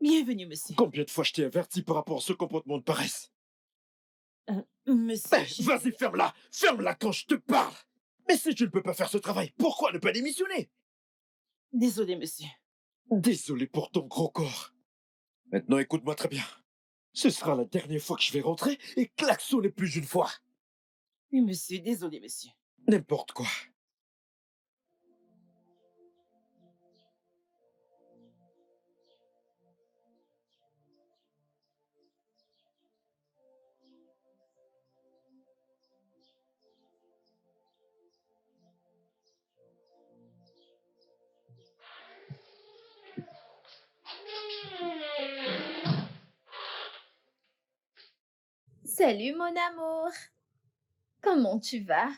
Bienvenue, monsieur. Combien de fois je t'ai averti par rapport à ce comportement de paresse? Monsieur, Vas-y, ferme-la! Ferme-la quand je te parle! Mais si tu ne peux pas faire ce travail, pourquoi ne pas démissionner? Désolé, monsieur. Désolé pour ton gros corps. Maintenant, écoute-moi très bien. Ce sera la dernière fois que je vais rentrer et klaxonner plus d'une fois. Oui, monsieur, désolé, monsieur. N'importe quoi. Salut mon amour, comment tu vas?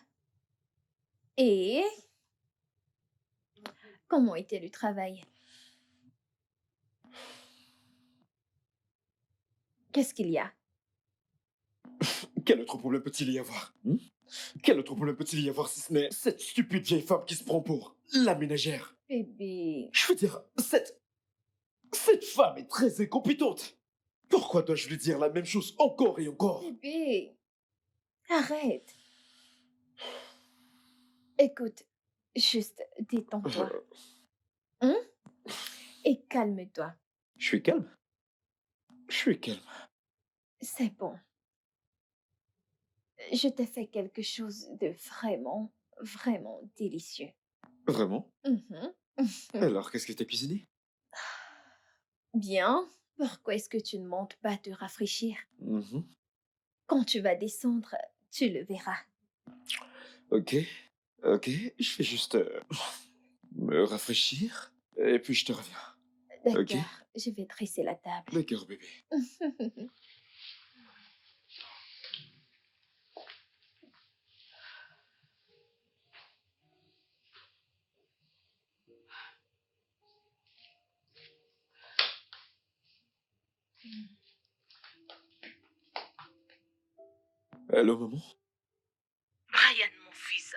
Et comment était le travail? Qu'est-ce qu'il y a? Quel autre problème peut-il y avoir? Quel autre problème peut-il y avoir si ce n'est cette stupide vieille femme qui se prend pour la ménagère? Bébé, Je veux dire, cette femme est très incompétente. Pourquoi dois-je lui dire la même chose encore et encore? bébé, arrête. Écoute, juste détends-toi. Hein? Et calme-toi. Je suis calme. Je suis calme. C'est bon. Je t'ai fait quelque chose de vraiment, vraiment délicieux. Vraiment? Mhm. Alors, qu'est-ce que t'as cuisiné? Bien. Pourquoi est-ce que tu ne montes pas te rafraîchir? Mhm. Quand tu vas descendre, tu le verras. Ok, ok. Je vais juste me rafraîchir et puis je te reviens. Ok? D'accord, je vais dresser la table. D'accord, bébé. Allô, maman? Brian, mon fils,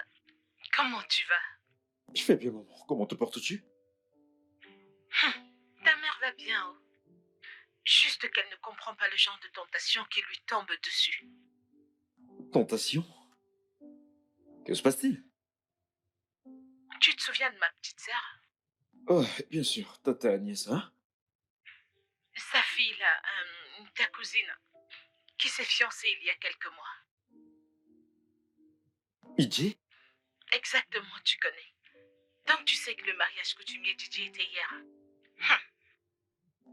comment tu vas? Je vais bien, maman. Comment te portes-tu? Ta mère va bien, oh. Juste qu'elle ne comprend pas le genre de tentation qui lui tombe dessus. Tentation? Que se passe-t-il? Tu te souviens de ma petite sœur? Oh, bien sûr, ta nièce, hein? Sa fille, là, ta cousine, qui s'est fiancée il y a quelques mois. Iji? Exactement, tu connais. Donc tu sais que le mariage coutumier Gigi était hier.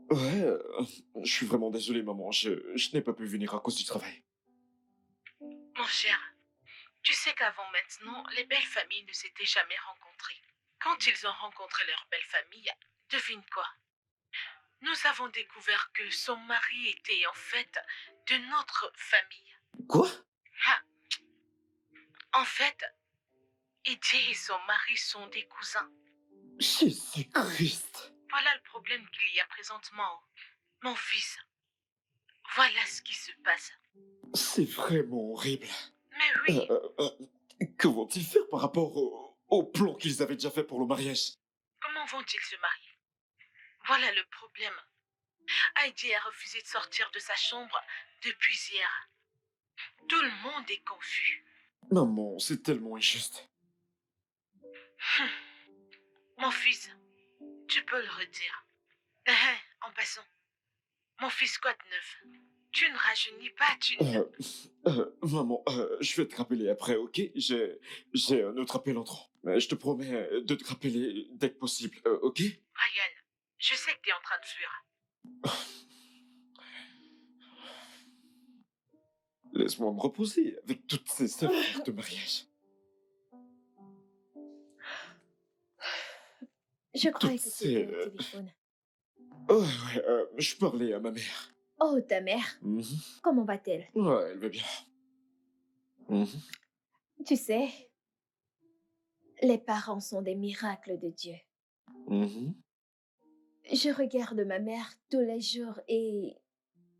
Ouais, je suis vraiment désolé, maman. Je n'ai pas pu venir à cause du travail. Mon cher, tu sais qu'avant maintenant, les belles familles ne s'étaient jamais rencontrées. Quand ils ont rencontré leur belle famille, devine quoi? Nous avons découvert que son mari était en fait de notre famille. Quoi? Ah, en fait, Eddie et son mari sont des cousins. Jésus-Christ! Voilà le problème qu'il y a présentement. Mon fils, voilà ce qui se passe. C'est vraiment horrible. Mais oui, Que vont-ils faire par rapport au plan qu'ils avaient déjà fait pour le mariage? comment vont-ils se marier? Voilà le problème. Heidi a refusé de sortir de sa chambre depuis hier. Tout le monde est confus. Maman, c'est tellement injuste. Mon fils, tu peux le redire. En passant, mon fils, quoi de neuf? Tu ne rajeunis pas, tu ne... Maman, je vais te rappeler après, ok? J'ai un autre appel entrant. Mais je te promets de te rappeler dès que possible, ok? Ryan, je sais que tu es en train de fuir. Laisse-moi me reposer avec toutes ces affaires de mariage. Je croyais Toutes que tu ces... étais au téléphone. Oh, ouais, je parlais à ma mère. Oh, ta mère, Mhm. comment va-t-elle? Ouais, elle va bien. Mhm. Tu sais, les parents sont des miracles de Dieu. Mhm. Je regarde ma mère tous les jours et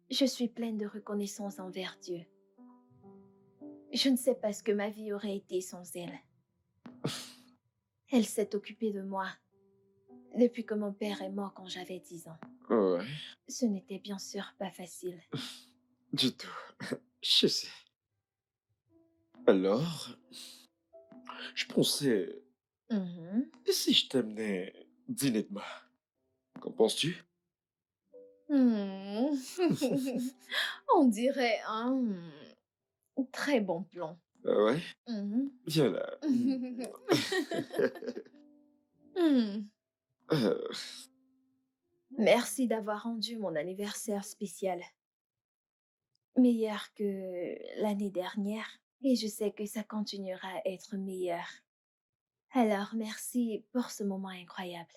je suis pleine de reconnaissance envers Dieu. Je ne sais pas ce que ma vie aurait été sans elle. Elle s'est occupée de moi depuis que mon père est mort quand j'avais 10 ans. Ouais, Ce n'était bien sûr pas facile. du tout. Je sais. Alors, je pensais, Mhm. et si je t'amenais dîner demain? Qu'en penses-tu? Hmm. On dirait un très bon plan. Ah ouais? Mhm. Viens là. Hmm. Euh, Merci d'avoir rendu mon anniversaire spécial, meilleur que l'année dernière, et je sais que ça continuera à être meilleur. Alors, merci pour ce moment incroyable.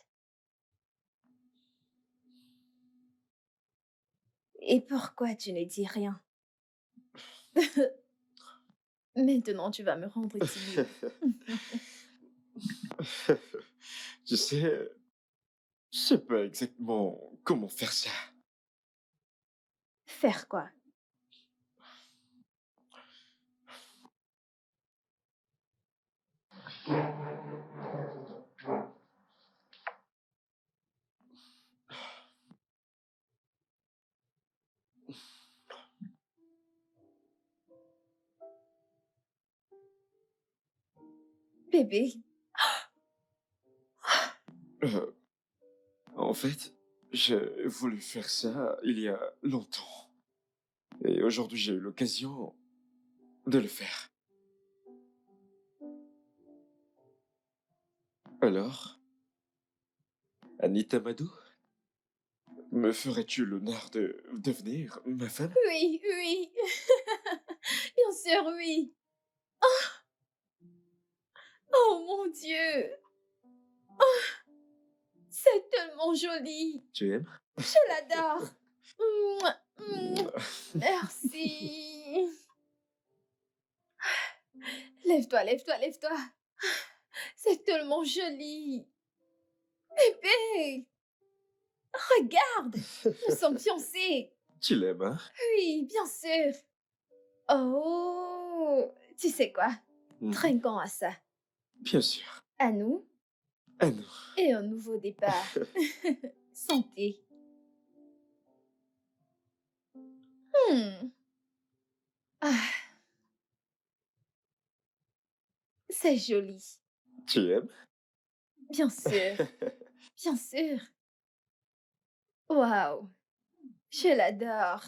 Et pourquoi tu ne dis rien? Maintenant, tu vas me rendre timide. Tu sais, je sais pas exactement comment faire ça. Faire quoi? Bébé, Euh, En fait, j'ai voulu faire ça il y a longtemps. Et aujourd'hui, j'ai eu l'occasion de le faire. Alors, Anita Madou, me ferais-tu l'honneur de devenir ma femme? oui, oui. Bien sûr, oui. Oh mon Dieu, c'est tellement joli. Tu aimes? Je l'adore. Mouah, mouah. Merci. Lève-toi, lève-toi, lève-toi. C'est tellement joli. Bébé, regarde, nous sommes fiancés. Tu l'aimes, hein? Oui, bien sûr. Oh, tu sais quoi? Mhm. Trinquons à ça. Bien sûr. À nous Ah non. et un nouveau départ. Santé. Hmm. Ah, c'est joli. Tu aimes? Bien sûr, bien sûr. Waouh, je l'adore.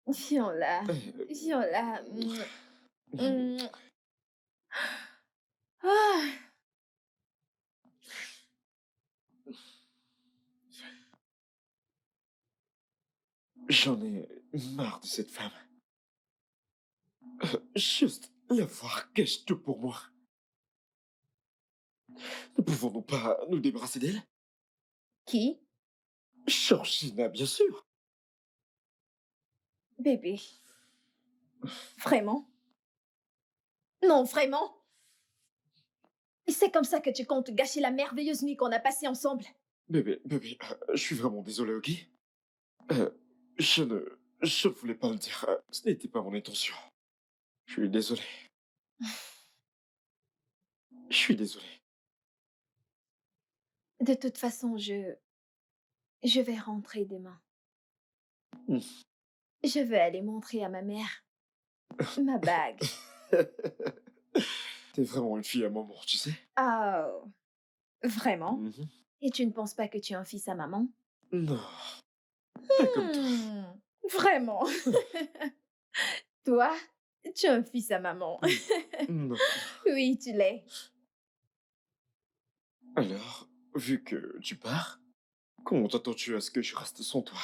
Viens là, viens là. Mm. Ah, J'en ai marre de cette femme. Juste la voir cache tout pour moi. Ne pouvons-nous pas nous débarrasser d'elle? qui? Georgina, bien sûr. Bébé. Vraiment? Non, vraiment? C'est comme ça que tu comptes gâcher la merveilleuse nuit qu'on a passée ensemble? Bébé, je suis vraiment désolé, ok? Euh, je ne voulais pas le dire. Ce n'était pas mon intention. Je suis désolé. Je suis désolé. De toute façon, je vais rentrer demain. Hmm. Je veux aller montrer à ma mère ma bague. T'es vraiment une fille à moment, tu sais? Oh, vraiment? Mhm. Et tu ne penses pas que tu es un fils à maman? Non, pas comme toi. Hmm, vraiment? Toi, tu es un fils à maman. Non. Oui, tu l'es. Alors, vu que tu pars, comment t'attends-tu à ce que je reste sans toi?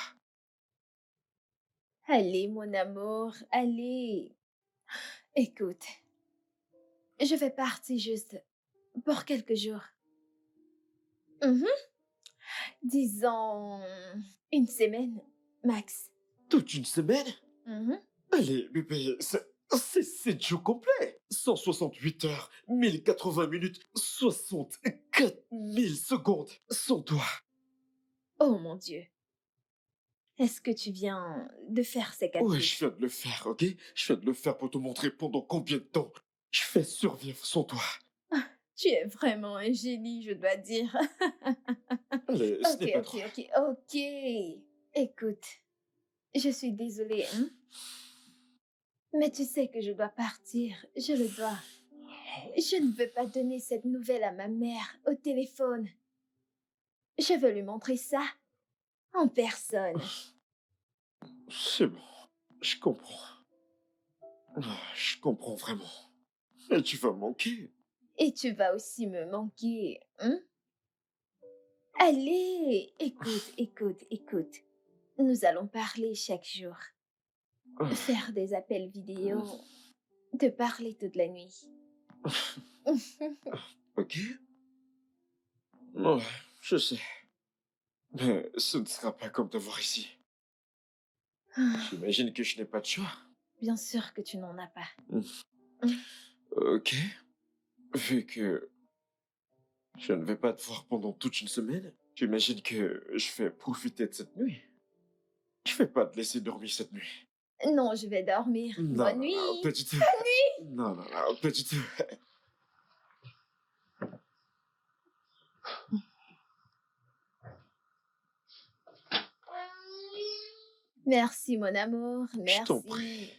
Allez, mon amour, allez. Écoute, je vais partir juste pour quelques jours. Mhm. Disons une semaine, max. Toute une semaine? Mhm. Allez, bébé, c'est 7 jours complets. 168 heures, 1080 minutes, 64 000 secondes sans toi. Oh mon Dieu. Est-ce que tu viens de faire ces Ouais, je calculs? viens de le faire, ok? Je viens de le faire pour te montrer pendant combien de temps je fais survivre sans toi. Tu es vraiment un génie, je dois dire. Allez, ce Ok, n'est pas ok, trop. ok, ok. Écoute, je suis désolée, hein, mais tu sais que je dois partir. Je le dois. Je ne veux pas donner cette nouvelle à ma mère au téléphone. Je veux lui montrer ça en personne. C'est bon, je comprends. Je comprends vraiment. Et tu vas me manquer. Et tu vas aussi me manquer, hein? Allez, écoute, écoute, écoute. Nous allons parler chaque jour, faire des appels vidéo, te parler toute la nuit. Ok? Ouais, je sais. Mais ce ne sera pas comme te voir ici. J'imagine que je n'ai pas de choix. Bien sûr que tu n'en as pas. Hmm. Hum. Ok. Vu que je ne vais pas te voir pendant toute une semaine, j'imagine que je vais profiter de cette nuit. Je vais pas te laisser dormir cette nuit. Non, je vais dormir. Non, Bonne non, non, pas nuit. du tout. Non, non, non, pas du tout. Merci, mon amour. Je t'en prie. Merci.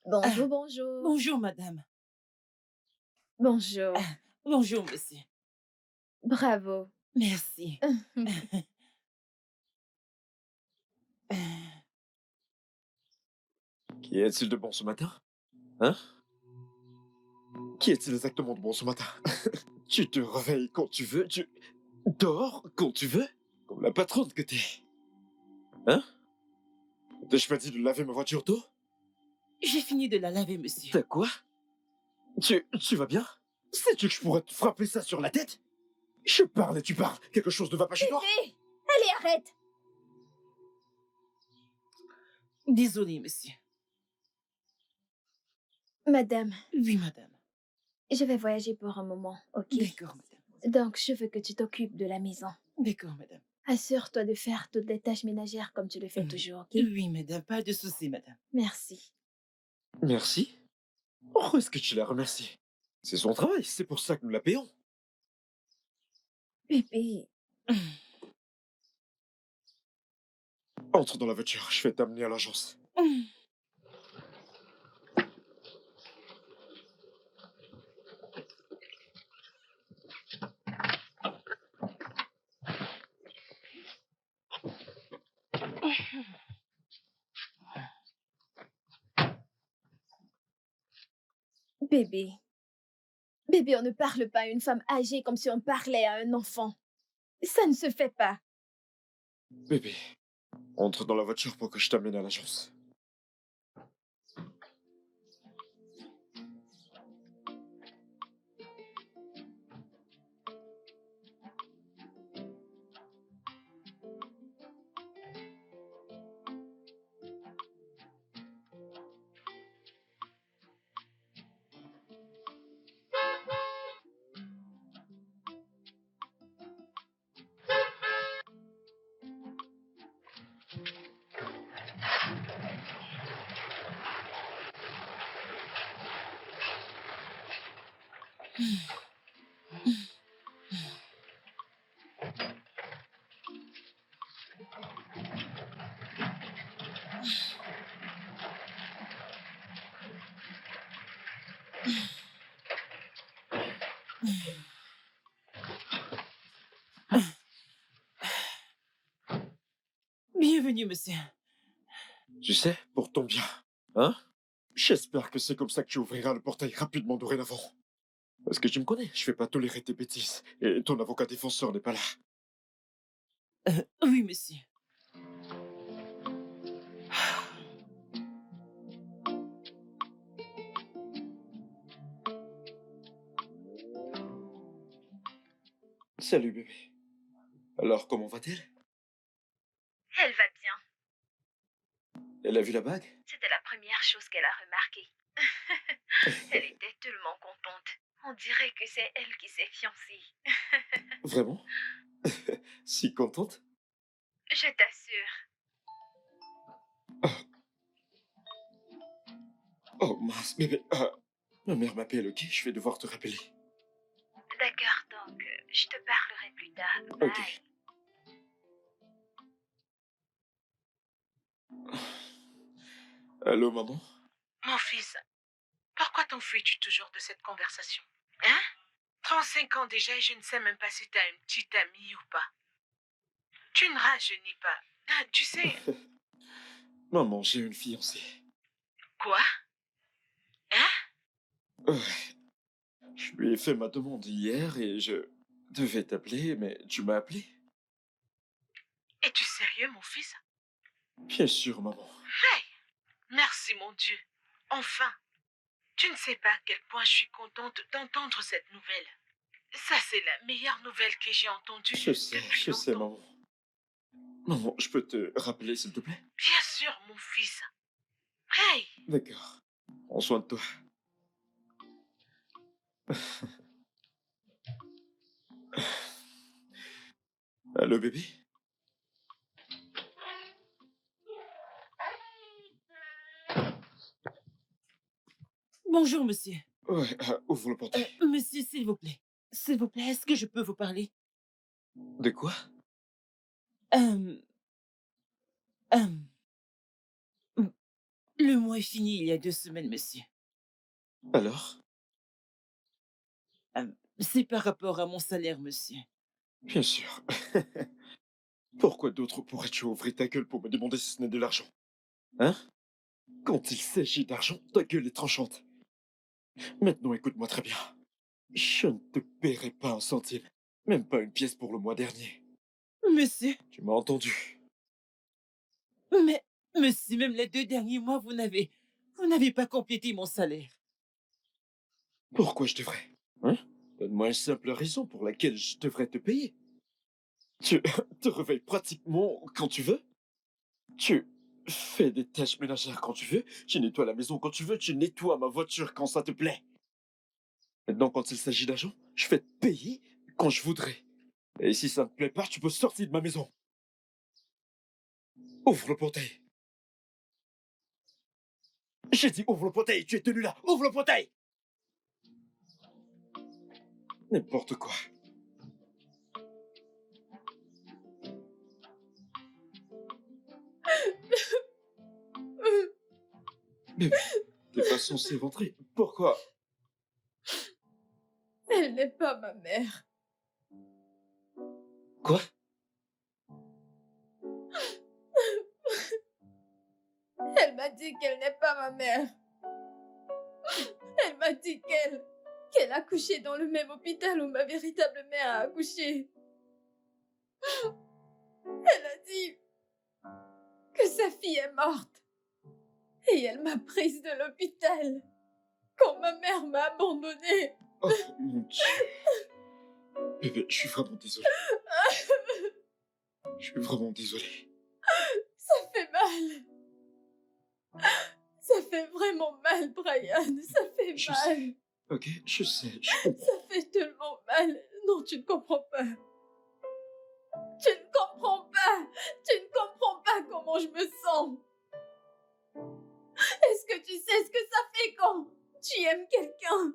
Ah, Bonjour, bonjour. bonjour, madame. Bonjour. Ah, bonjour, monsieur. Bravo. Merci. Ah, Qui est-il de bon ce matin? Hein? Qui est-il exactement de bon ce matin? Tu te réveilles quand tu veux, tu dors quand tu veux, comme la patronne que t'es. Hein? T'ai-je pas dit de laver ma voiture d'eau? j'ai fini de la laver, monsieur. T'as quoi? Tu vas bien? Sais-tu que je pourrais te frapper ça sur la tête? Je parle et tu parles. Quelque chose ne va pas chez toi? Hé, allez, arrête. Désolé, monsieur. Madame, Oui, madame. je vais voyager pour un moment, ok? D'accord, madame. Donc, je veux que tu t'occupes de la maison. D'accord, madame. Assure-toi de faire toutes les tâches ménagères comme tu le fais toujours, ok? Oui, madame, pas de souci, madame. Merci. Merci? Pourquoi est-ce que tu la remercies? C'est son travail, c'est pour ça que nous la payons. Bébé, Entre dans la voiture, je vais t'amener à l'agence. bébé. Bébé, on ne parle pas à une femme âgée comme si on parlait à un enfant. Ça ne se fait pas. Bébé, entre dans la voiture pour que je t'amène à l'agence. Bienvenue, monsieur. Tu sais, pour ton bien. Hein? J'espère que c'est comme ça que tu ouvriras le portail rapidement dorénavant. Parce que tu me connais, je vais pas tolérer tes bêtises. Et ton avocat défenseur n'est pas là. Oui, monsieur. Salut bébé. Alors comment va-t-elle? Elle va bien. Elle a vu la bague? C'était la première chose qu'elle a remarquée. Elle était tellement contente. On dirait que c'est elle qui s'est fiancée. Vraiment? Si contente? Je t'assure. Oh mince, bébé. Ma mère m'appelle, ok? Je vais devoir te rappeler. D'accord, donc, je te parlerai plus tard. Ok. Bye. Allô, maman? Mon fils, pourquoi t'enfuis-tu toujours de cette conversation? Hein? 35 ans déjà et je ne sais même pas si t'as une petite amie ou pas. Tu ne rajeunis pas. Ah, tu sais, Maman, j'ai une fiancée. quoi? Hein? Ouais. Je lui ai fait ma demande hier et je devais t'appeler, mais tu m'as appelé. Es-tu sérieux, mon fils? Bien sûr, maman. Hey! Merci, mon Dieu. Enfin, tu ne sais pas à quel point je suis contente d'entendre cette nouvelle. Ça, c'est la meilleure nouvelle que j'ai entendue depuis Je sais, longtemps. maman. Maman, je peux te rappeler, s'il te plaît? Bien sûr, mon fils. Hey! D'accord. Prends soin de toi. Allô, bébé? Bonjour, monsieur. Ouais, ouvre le portail. Monsieur, s'il vous plaît. S'il vous plaît, est-ce que je peux vous parler? De quoi? Euh, euh, mm, le mois est fini il y a 2 semaines, monsieur. Alors? C'est par rapport à mon salaire, monsieur. Bien sûr. Pourquoi d'autres pourrais-tu ouvrir ta gueule pour me demander si ce n'est de l'argent? Hein? Quand il s'agit d'argent, ta gueule est tranchante. Maintenant, écoute-moi très bien. Je ne te paierai pas un centime. Même pas une pièce pour le mois dernier. Monsieur, Tu m'as entendu? mais, monsieur, même les 2 derniers mois, vous n'avez pas complété mon salaire. Pourquoi je devrais? Hein? Donne-moi une simple raison pour laquelle je devrais te payer. Tu te réveilles pratiquement quand tu veux. Tu fais des tâches ménagères quand tu veux. Tu nettoies la maison quand tu veux. Tu nettoies ma voiture quand ça te plaît. Maintenant, quand il s'agit d'argent, je fais te payer quand je voudrais. Et si ça ne te plaît pas, tu peux sortir de ma maison. Ouvre le portail. J'ai dit ouvre le portail. Tu es tenu là. Ouvre le portail. N'importe quoi. Bébé, t'es pas censé rentrer. Pourquoi? Elle n'est pas ma mère. Quoi? Elle m'a dit qu'elle n'est pas ma mère. Elle m'a dit qu'elle a accouché dans le même hôpital où ma véritable mère a accouché. Elle a dit que sa fille est morte. Et elle m'a prise de l'hôpital quand ma mère m'a abandonnée. Oh mon Dieu. Bébé, je suis vraiment désolé. Je suis vraiment désolé. Ça fait mal. Ça fait vraiment mal, Brian. Ça fait Je mal. sais. Ok, je sais, je comprends. Ça fait tellement mal. Non, tu ne comprends pas. Tu ne comprends pas. Tu ne comprends pas comment je me sens. Est-ce que tu sais ce que ça fait quand tu aimes quelqu'un?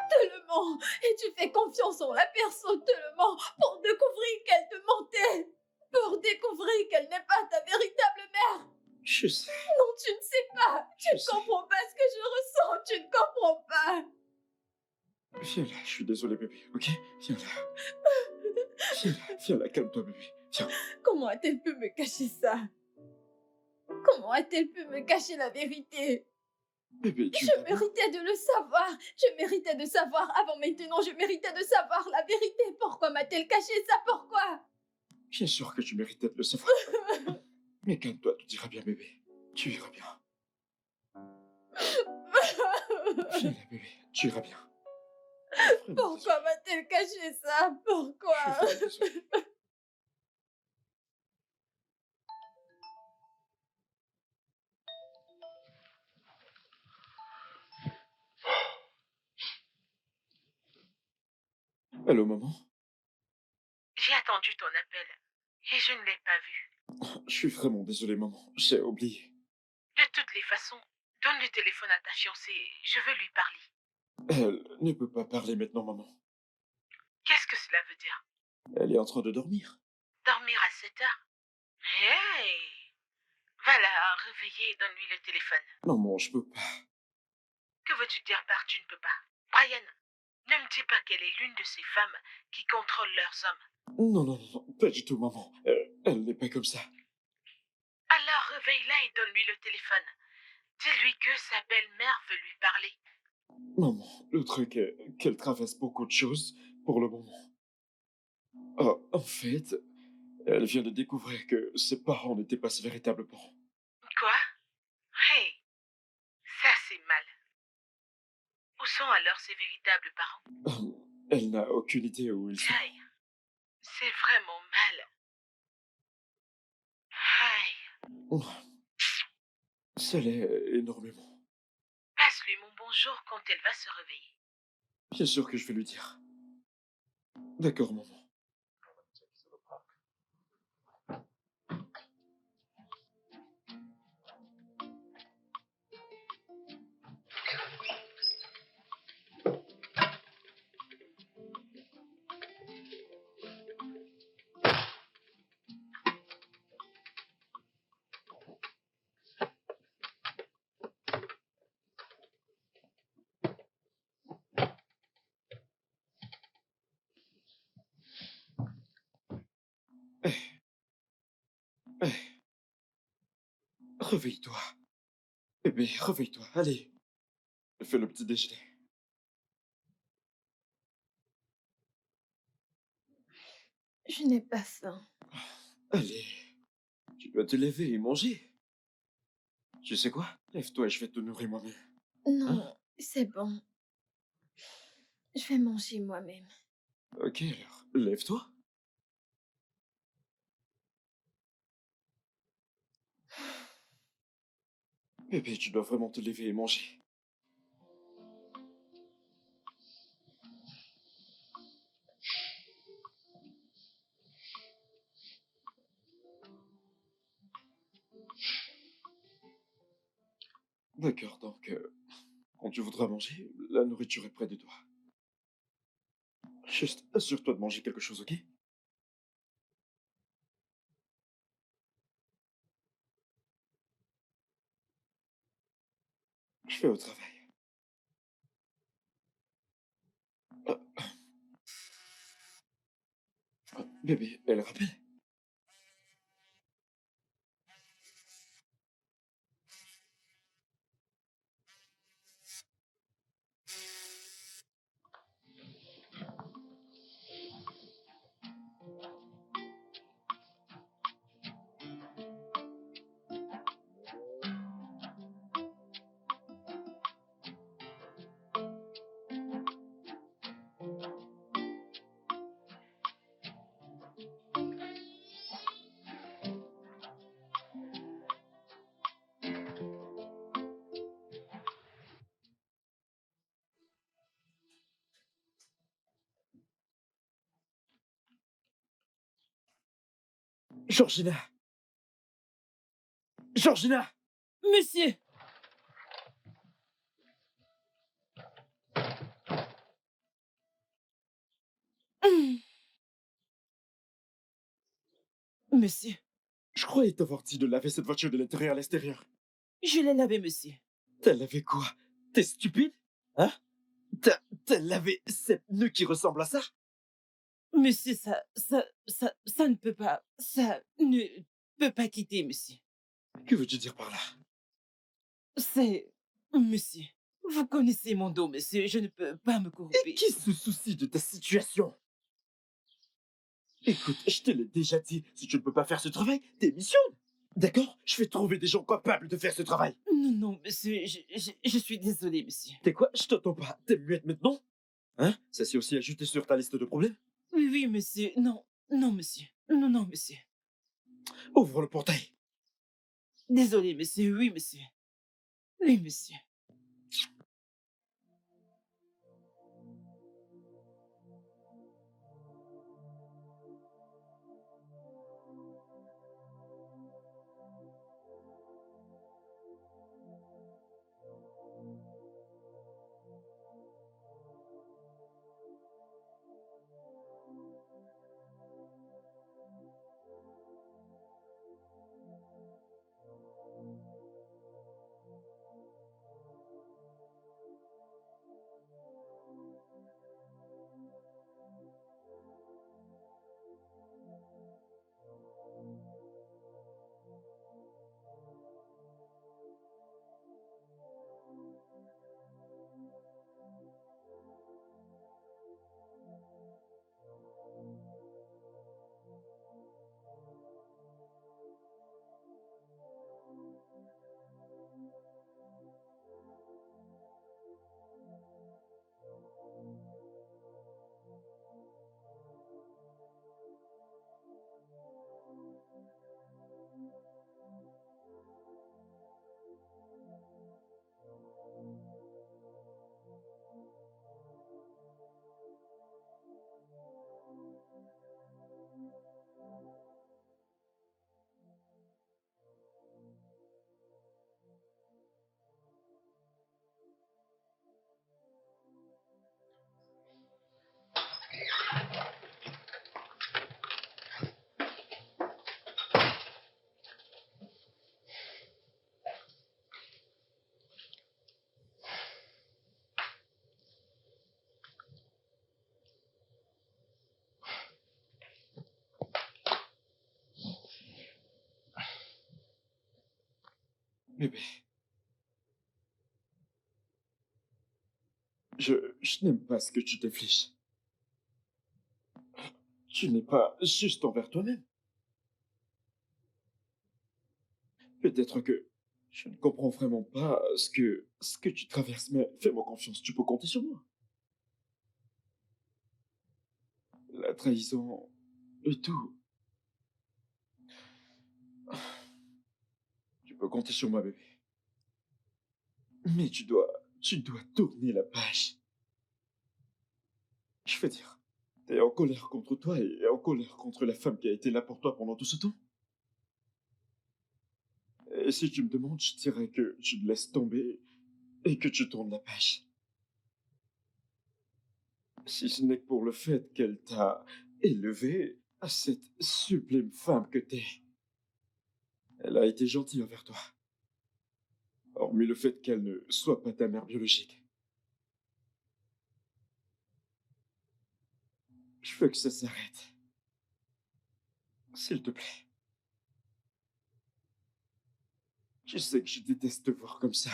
Te le ment et tu fais confiance en la personne, te le ment pour découvrir qu'elle te mentait. Pour découvrir qu'elle n'est pas ta véritable mère. Je sais, Non, tu ne sais pas. Tu je ne sais. comprends pas ce que je ressens. Tu ne comprends pas. Viens là, je suis désolé, bébé, ok? Viens là. Viens là, calme-toi, bébé. Viens. Comment a-t-elle pu me cacher ça? Comment a-t-elle pu me cacher la vérité? Bébé, tu Je vas bien? méritais de le savoir. Je méritais de savoir avant maintenant. Je méritais de savoir la vérité. Pourquoi m'a-t-elle caché ça? Pourquoi? Bien sûr que tu méritais de le savoir. Mais calme-toi, tout ira bien, bébé. Tu iras bien. Viens là, bébé. Tu iras bien. Vraiment Pourquoi m'a-t-elle caché ça? désolé. Pourquoi? Je suis vraiment désolé. Allô, maman? attendu ton appel et je ne l'ai pas vu. Je suis vraiment désolé, maman. J'ai oublié. De toutes les façons, donne le téléphone à ta fiancée, je veux lui parler. Elle ne peut pas parler maintenant, maman. Qu'est-ce que cela veut dire? Elle est en train de dormir. Dormir à 7 heures? Hey! Va la réveiller et donne-lui le téléphone. Maman, je peux pas. Que veux-tu dire par tu ne peux pas? Brian, ne me dis pas qu'elle est l'une de ces femmes qui contrôlent leurs hommes. Non, non, non, pas du tout, maman. Elle n'est pas comme ça. Alors réveille-la et donne-lui le téléphone. Dis-lui que sa belle-mère veut lui parler. Maman, le truc est qu'elle traverse beaucoup de choses pour le moment. Oh, en fait, elle vient de découvrir que ses parents n'étaient pas ses véritables parents. Quoi? Hey, ça c'est mal. Où sont alors ses véritables parents? Elle n'a aucune idée où ils sont. Aïe, c'est vraiment mal. Aïe, Ça l'est énormément. passe-lui mon bonjour quand elle va se réveiller. Bien sûr que je vais lui dire. D'accord, maman. Eh, réveille-toi. Bébé, réveille-toi. Allez. Fais le petit déjeuner. Je n'ai pas faim. Allez. Tu dois te lever et manger. Tu sais quoi? Lève-toi et je vais te nourrir moi-même. Hein? Non, c'est bon. Je vais manger moi-même. Ok, alors, lève-toi. Bébé, tu dois vraiment te lever et manger. D'accord, donc, quand tu voudras manger, la nourriture est près de toi. Juste, assure-toi de manger quelque chose, ok? Je vais au travail. Ah, bébé, elle rappelle? Georgina! Georgina! Monsieur! Hum, Monsieur, Je croyais t'avoir dit de laver cette voiture de l'intérieur à l'extérieur. je l'ai lavé, monsieur. T'as lavé quoi? T'es stupide? Hein? T'as lavé ces pneus qui ressemblent à ça? Monsieur, ça ne peut pas, ça ne peut pas quitter, monsieur. Que veux-tu dire par là? C'est, monsieur, vous connaissez mon dos, monsieur, je ne peux pas me Et courber. qui se soucie de ta situation? Écoute, je te l'ai déjà dit, si tu ne peux pas faire ce travail, démissionne. D'accord? Je vais trouver des gens capables de faire ce travail. Non, non, monsieur, je suis désolé, monsieur. T'es quoi? Je t'entends pas. T'es muette maintenant? Hein? Ça s'est aussi ajouté sur ta liste de problèmes? Oui, oui, monsieur, non, non, monsieur, non, non, monsieur. Ouvre le portail. Désolé, monsieur, oui, monsieur. Oui, monsieur. Bébé, je n'aime pas ce que tu t'infliges. Tu n'es pas juste envers toi-même. Peut-être que je ne comprends vraiment pas ce que tu traverses, mais fais-moi confiance, tu peux compter sur moi. La trahison et tout, tu peux compter sur moi, bébé. Mais tu dois tourner la page. Je veux dire, t'es en colère contre toi et en colère contre la femme qui a été là pour toi pendant tout ce temps. Et si tu me demandes, je dirais que tu te laisses tomber et que tu tournes la page. Si ce n'est que pour le fait qu'elle t'a élevé à cette sublime femme que t'es. Elle a été gentille envers toi, hormis le fait qu'elle ne soit pas ta mère biologique. Je veux que ça s'arrête. S'il te plaît. Je sais que je déteste te voir comme ça.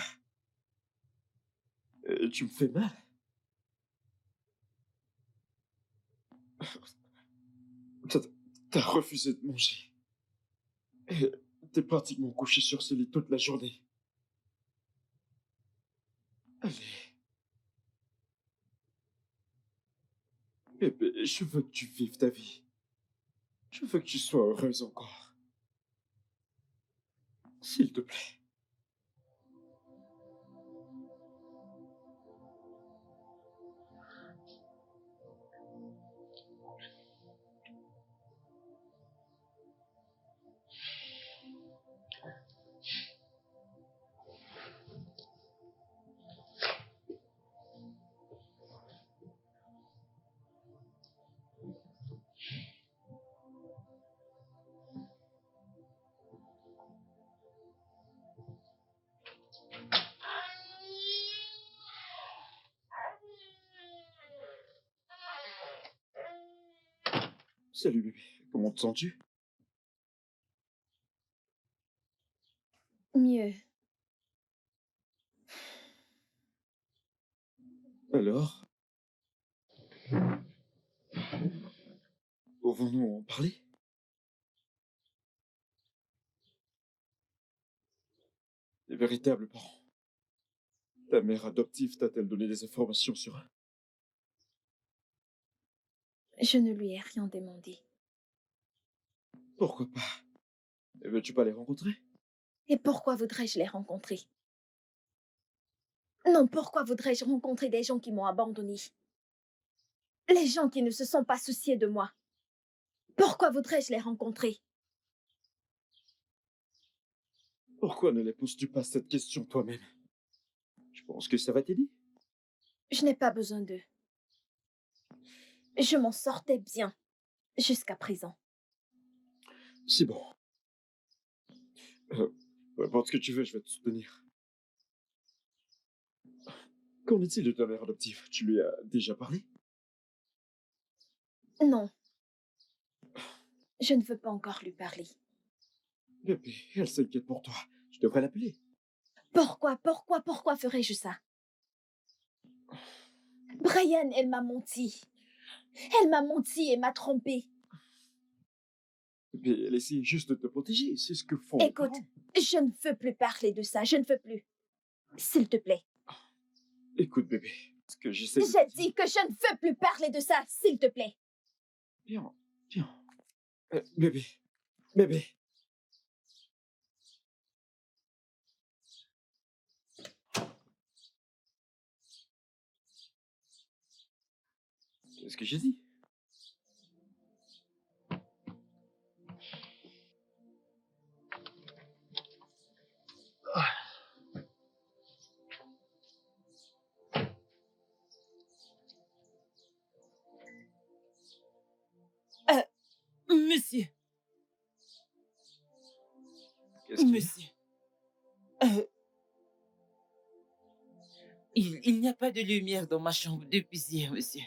Et tu me fais mal. T'as t'as refusé de manger. Et t'es pratiquement couché sur ce lit toute la journée. Allez, bébé, je veux que tu vives ta vie. Je veux que tu sois heureuse encore. S'il te plaît. Salut bébé, comment te sens-tu? Mieux. Alors, pouvons-nous en parler? Les véritables parents. Ta mère adoptive t'a-t-elle donné des informations sur eux? Je ne lui ai rien demandé. Pourquoi pas? Ne veux-tu pas les rencontrer? Et pourquoi voudrais-je les rencontrer? Non, pourquoi voudrais-je rencontrer des gens qui m'ont abandonné? Les gens qui ne se sont pas souciés de moi. Pourquoi voudrais-je les rencontrer? Pourquoi ne les poses-tu pas cette question toi-même? Je pense que ça va t'aider. Je n'ai pas besoin d'eux. Je m'en sortais bien jusqu'à présent. C'est bon. Peu importe ce que tu veux, je vais te soutenir. Qu'en est-il de ta mère adoptive? Tu lui as déjà parlé? Non, je ne veux pas encore lui parler. Bébé, elle s'inquiète pour toi. Je devrais l'appeler. Pourquoi ferais-je ça? Brian, elle m'a menti. Elle m'a menti et m'a trompé. Bébé, elle essaie juste de te protéger. C'est ce que font les Écoute, parents. je ne veux plus parler de ça. Je ne veux plus. S'il te plaît. Écoute, bébé, ce que j'essaie de te J'ai dire... dit que je ne veux plus parler de ça. S'il te plaît. Viens, viens. Bébé, bébé. Qu'est-ce que j'ai dit? Monsieur, Qu'est-ce qu'il y a? monsieur, euh, il n'y a pas de lumière dans ma chambre depuis hier, monsieur.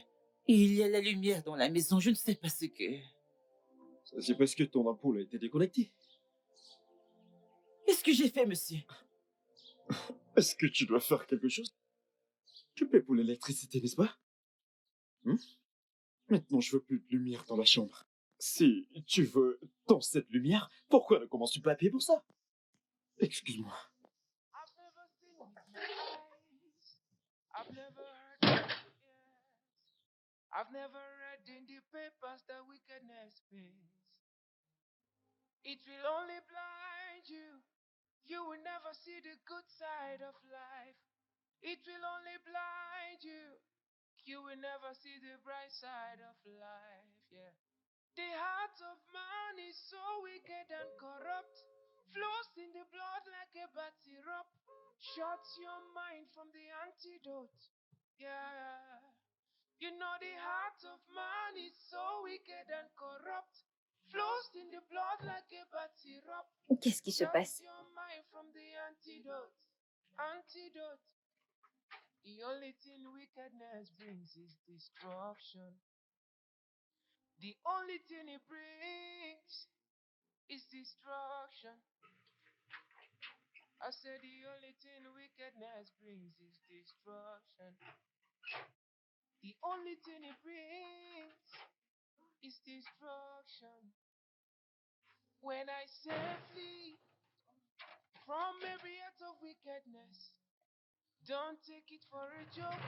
Il y a la lumière dans la maison, je ne sais pas ce que... Ça, c'est parce que ton ampoule a été déconnectée. Qu'est-ce que j'ai fait, monsieur? Est-ce que tu dois faire quelque chose? Tu paies pour l'électricité, n'est-ce pas? Hmm? Maintenant, je veux plus de lumière dans la chambre. Si tu veux dans cette lumière, pourquoi ne commences-tu pas à payer pour ça? Excuse-moi. I've never seen eyes. I've never heard ears. I've never read in the papers that wickedness pays. It will only blind you. You will never see the good side of life. It will only blind you. You will never see the bright side of life. Yeah. The heart of man is so wicked and corrupt, flows in the blood like a bad syrup, shuts your mind from the antidote. Yeah. You know the heart of man is so wicked and corrupt, flows in the blood like a bad syrup, Qu'est-ce qui se shuts passe? your mind from the antidote. Antidote. The only thing wickedness brings is destruction. The only thing it brings is destruction. I said the only thing wickedness brings is destruction. The only thing it brings is destruction. When I say flee from every act of wickedness, don't take it for a joke.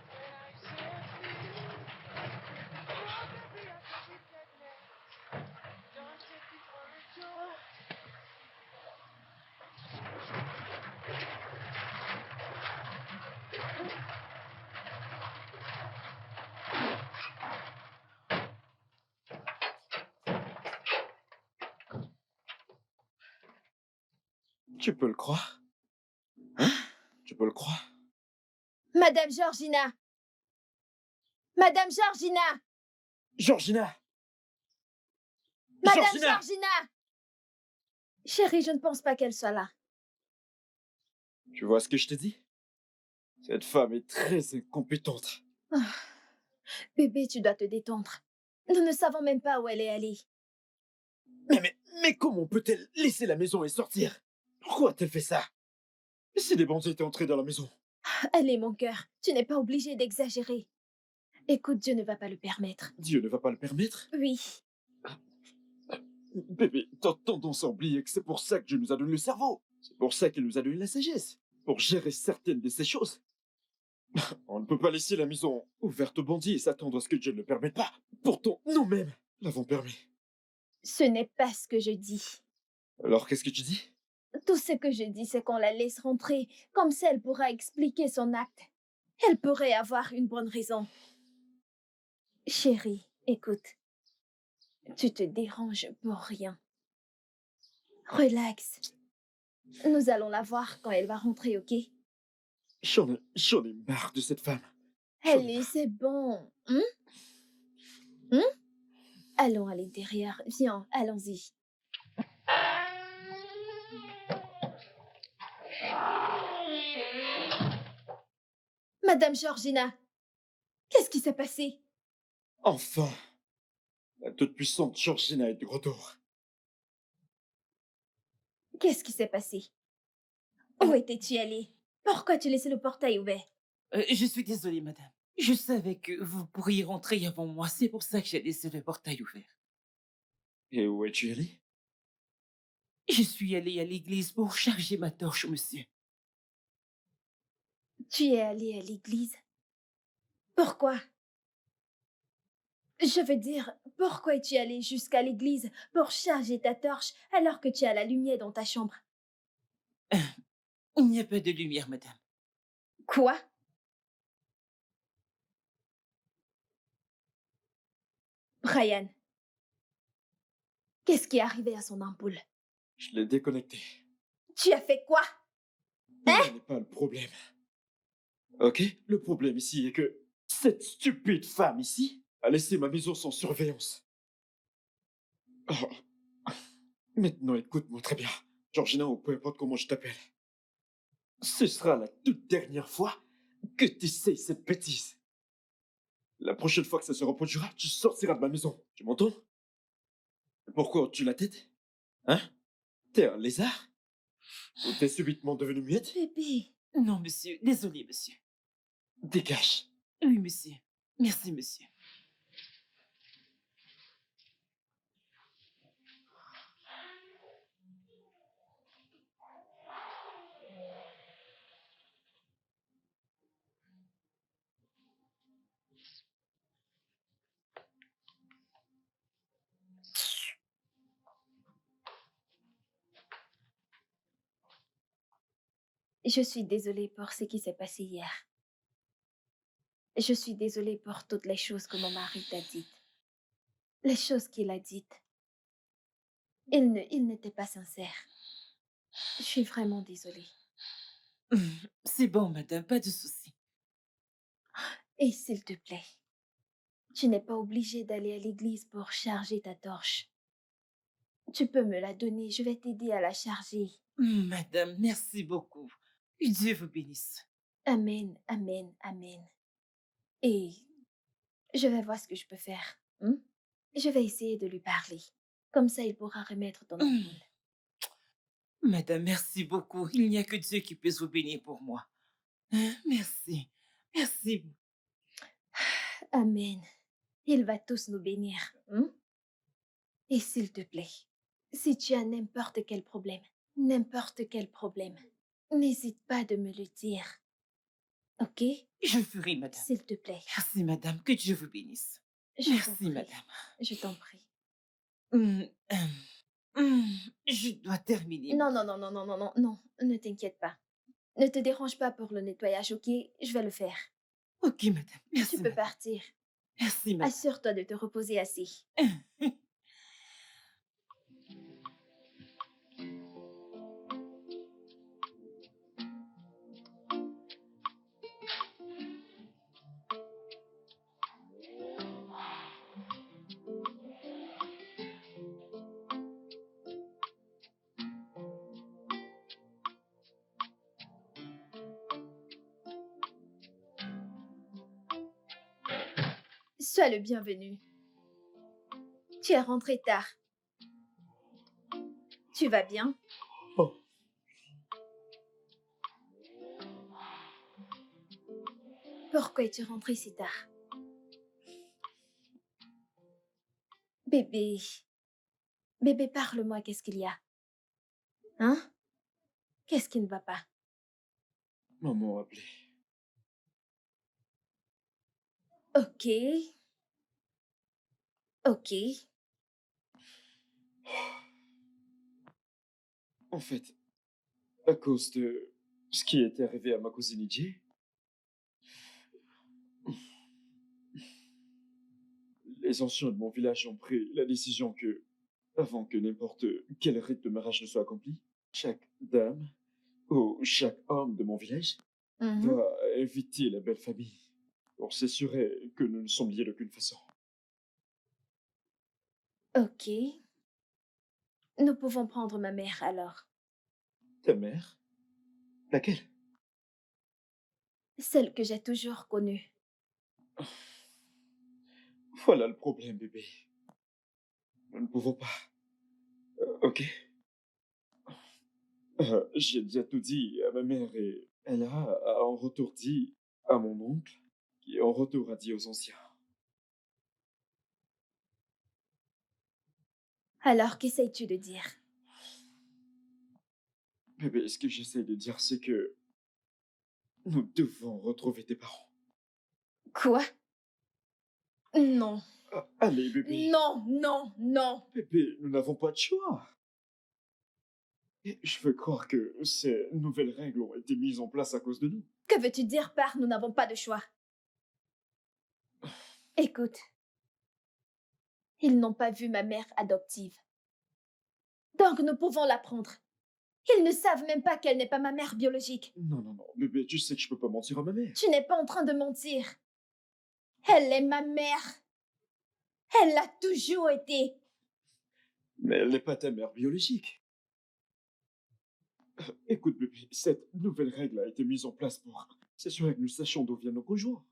When I say flee from every act of wickedness, don't take it for a joke. Tu peux le croire? Hein? Tu peux le croire? Madame Georgina! Madame Georgina! Georgina! Madame Georgina! Georgina! Chérie, je ne pense pas qu'elle soit là. Tu vois ce que je te dis? Cette femme est très incompétente. Ah. Bébé, tu dois te détendre. Nous ne savons même pas où elle est allée. Mais comment peut-elle laisser la maison et sortir? Pourquoi a-t-elle fait ça? Et si des bandits étaient entrés dans la maison? Allez, mon cœur, tu n'es pas obligé d'exagérer. Écoute, Dieu ne va pas le permettre. Dieu ne va pas le permettre? Oui, Bébé, t'as tendance à oublier que c'est pour ça que Dieu nous a donné le cerveau. C'est pour ça qu'il nous a donné la sagesse. Pour gérer certaines de ces choses. On ne peut pas laisser la maison ouverte aux bandits et s'attendre à ce que Dieu ne le permette pas. Pourtant, nous-mêmes l'avons permis. ce n'est pas ce que je dis. Alors, qu'est-ce que tu dis? Tout ce que je dis, c'est qu'on la laisse rentrer. Comme ça, elle pourra expliquer son acte. Elle pourrait avoir une bonne raison. Chérie, écoute. Tu te déranges pour rien. Relax. Nous allons la voir quand elle va rentrer, ok? J'en ai marre de cette femme. Allez, c'est bon. Allons à l'intérieur. Viens, allons-y. Madame Georgina, qu'est-ce qui s'est passé? Enfin, la toute-puissante Georgina est de retour. Qu'est-ce qui s'est passé? Où étais-tu allée? Pourquoi tu laissais le portail ouvert? Je suis désolée, madame. Je savais que vous pourriez rentrer avant moi. C'est pour ça que j'ai laissé le portail ouvert. Et où es-tu allé? Je suis allée à l'église pour charger ma torche, monsieur. Tu es allée à l'église? Pourquoi? Je veux dire, pourquoi es-tu allée jusqu'à l'église pour charger ta torche alors que tu as la lumière dans ta chambre? Il n'y a pas de lumière, madame. Quoi? Brian, qu'est-ce qui est arrivé à son ampoule? Je l'ai déconnectée. Tu as fait quoi? Ce n'est pas le problème. Ok? Le problème ici est que cette stupide femme ici a laissé ma maison sans surveillance. Oh. Maintenant, écoute-moi très bien. Georgina, ou peu importe comment je t'appelle. Ce sera la toute dernière fois que tu essayes cette bêtise. La prochaine fois que ça se reproduira, tu sortiras de ma maison. Tu m'entends? Pourquoi tu la tête? Hein? T'es un lézard? Ou t'es subitement devenu muette? Bébé, Non, monsieur. Désolé, monsieur. Dégage. Oui, monsieur. Merci, monsieur. je suis désolée pour ce qui s'est passé hier. Je suis désolée pour toutes les choses que mon mari t'a dites. Les choses qu'il a dites. Il n'était pas sincère. Je suis vraiment désolée. C'est bon, madame, pas de souci. Et s'il te plaît, tu n'es pas obligée d'aller à l'église pour charger ta torche. Tu peux me la donner, je vais t'aider à la charger. Madame, merci beaucoup. Que Dieu vous bénisse. Amen, amen, amen. Et je vais voir ce que je peux faire. Hmm? Je vais essayer de lui parler. Comme ça, il pourra remettre ton ampoule. Madame, merci beaucoup. Il n'y a que Dieu qui puisse vous bénir pour moi. Hein, merci. Merci. Amen. Il va tous nous bénir. Hmm? Et s'il te plaît, si tu as n'importe quel problème, n'hésite pas de me le dire. Ok? Je ferai, madame. S'il te plaît. Merci, madame. Que Dieu vous bénisse. Je t'en Merci, prie. madame. Je t'en prie. Hum, hum, je dois terminer. Non, non, non, non, non, non, non, non. Ne t'inquiète pas. Ne te dérange pas pour le nettoyage, ok? Je vais le faire. Ok, madame. Merci, Tu peux madame. partir. Merci, madame. Assure-toi de te reposer assez. Sois le bienvenu. Tu es rentré tard. Tu vas bien? Oh. Pourquoi es-tu rentré si tard? Bébé. Bébé, parle-moi, qu'est-ce qu'il y a? Hein? Qu'est-ce qui ne va pas? Maman a appelé. Ok. Ok. En fait, à cause de ce qui est arrivé à ma cousine Ije, les anciens de mon village ont pris la décision que, avant que n'importe quel rite de mariage ne soit accompli, chaque dame ou chaque homme de mon village Mhm. doit inviter la belle famille pour s'assurer que nous ne sommes liés d'aucune façon. Ok. Nous pouvons prendre ma mère alors. Ta mère? Laquelle? Celle que j'ai toujours connue. Voilà le problème, bébé. Nous ne pouvons pas. Ok? J'ai déjà tout dit à ma mère et elle a en retour dit à mon oncle, qui en retour a dit aux anciens. Alors, qu'essayes-tu de dire? Bébé, ce que j'essaie de dire, c'est que nous devons retrouver tes parents. Quoi? Non. Ah, allez, bébé. Non, non, non. Bébé, nous n'avons pas de choix. Et je veux croire que ces nouvelles règles ont été mises en place à cause de nous. Que veux-tu dire par nous n'avons pas de choix? Écoute, ils n'ont pas vu ma mère adoptive. Donc nous pouvons la prendre. Ils ne savent même pas qu'elle n'est pas ma mère biologique. Non, non, non, bébé, tu sais que je peux pas mentir à ma mère. Tu n'es pas en train de mentir. Elle est ma mère. Elle l'a toujours été. Mais elle n'est pas ta mère biologique. Écoute, bébé, cette nouvelle règle a été mise en place pour s'assurer que nous sachions d'où viennent nos conjoints.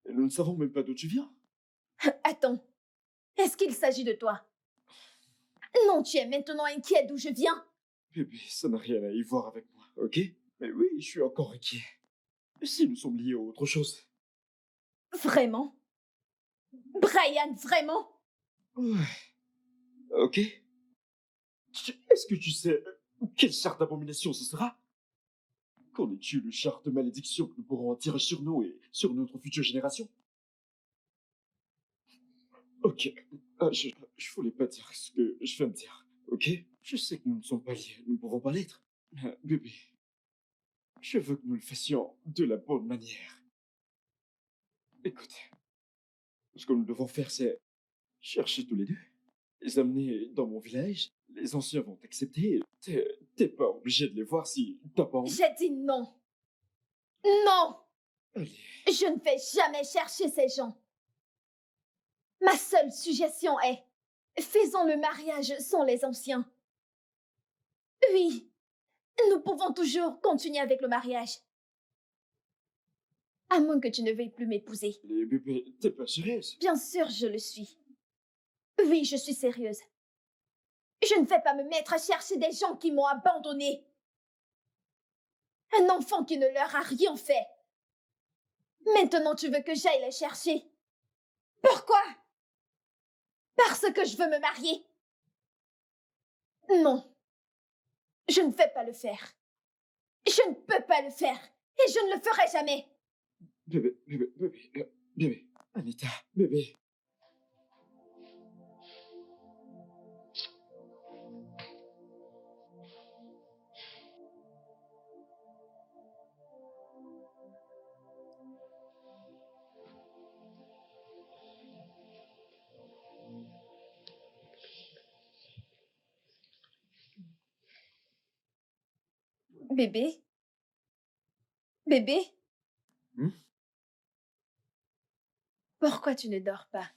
Et nous ne savons même pas d'où tu viens. Attends, est-ce qu'il s'agit de toi? Non, tu es maintenant inquiet d'où je viens. Bébé, ça n'a rien à y voir avec moi, ok? Mais oui, je suis encore inquiet. Si nous sommes liés à autre chose. Vraiment? Brian, vraiment? Ouais, ok? Est-ce que tu sais quelle charte d'abomination ce sera? Qu'en est-tu le charte de malédiction que nous pourrons en tirer sur nous et sur notre future génération? Ok, je voulais pas dire ce que je viens de dire, ok? Je sais que nous ne sommes pas liés, nous ne pouvons pas l'être. Bébé, je veux que nous le fassions de la bonne manière. Écoute, ce que nous devons faire, c'est chercher tous les deux, les amener dans mon village. Les anciens vont t'accepter. T'es pas obligé de les voir si t'as pas envie. J'ai dit non. Non! Allez, Je ne vais jamais chercher ces gens. Ma seule suggestion est, faisons le mariage sans les anciens. Oui, nous pouvons toujours continuer avec le mariage. À moins que tu ne veuilles plus m'épouser. les bébés, t'es pas sérieuse? Bien sûr, je le suis. Oui, je suis sérieuse. Je ne vais pas me mettre à chercher des gens qui m'ont abandonnée. Un enfant qui ne leur a rien fait. Maintenant, tu veux que j'aille les chercher. Pourquoi? Parce que je veux me marier. Non, je ne vais pas le faire. Je ne peux pas le faire. Et je ne le ferai jamais. Bébé, Anita, bébé. Bébé? Bébé? Hmm? Pourquoi tu ne dors pas?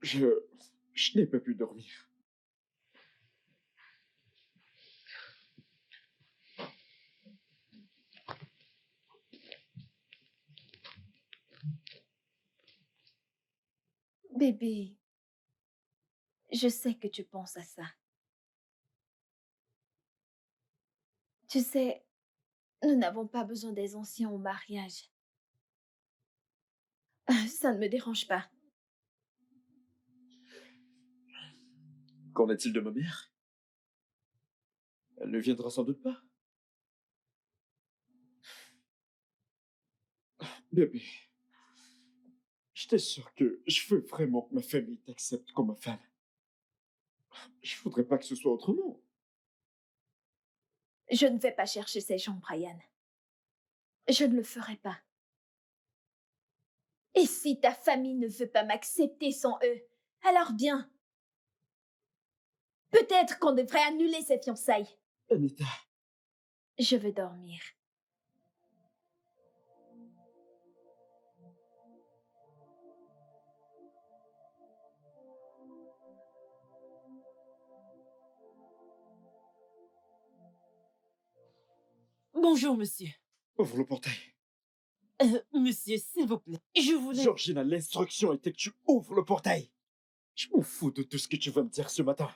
Je n'ai pas pu dormir. Bébé, je sais que tu penses à ça. Tu sais, nous n'avons pas besoin des anciens au mariage. Ça ne me dérange pas. Qu'en est-il de ma mère? Elle ne viendra sans doute pas. Bébé, je t'assure que je veux vraiment que ma famille t'accepte comme ma femme. Je voudrais pas que ce soit autrement. Je ne vais pas chercher ces gens, Brian. Je ne le ferai pas. Et si ta famille ne veut pas m'accepter sans eux, alors bien. Peut-être qu'on devrait annuler ces fiançailles. Anita, Je veux dormir. Bonjour, monsieur. ouvre le portail. Monsieur, s'il vous plaît. Je voulais... Georgina, l'instruction était que tu ouvres le portail. Je m'en fous de tout ce que tu vas me dire ce matin.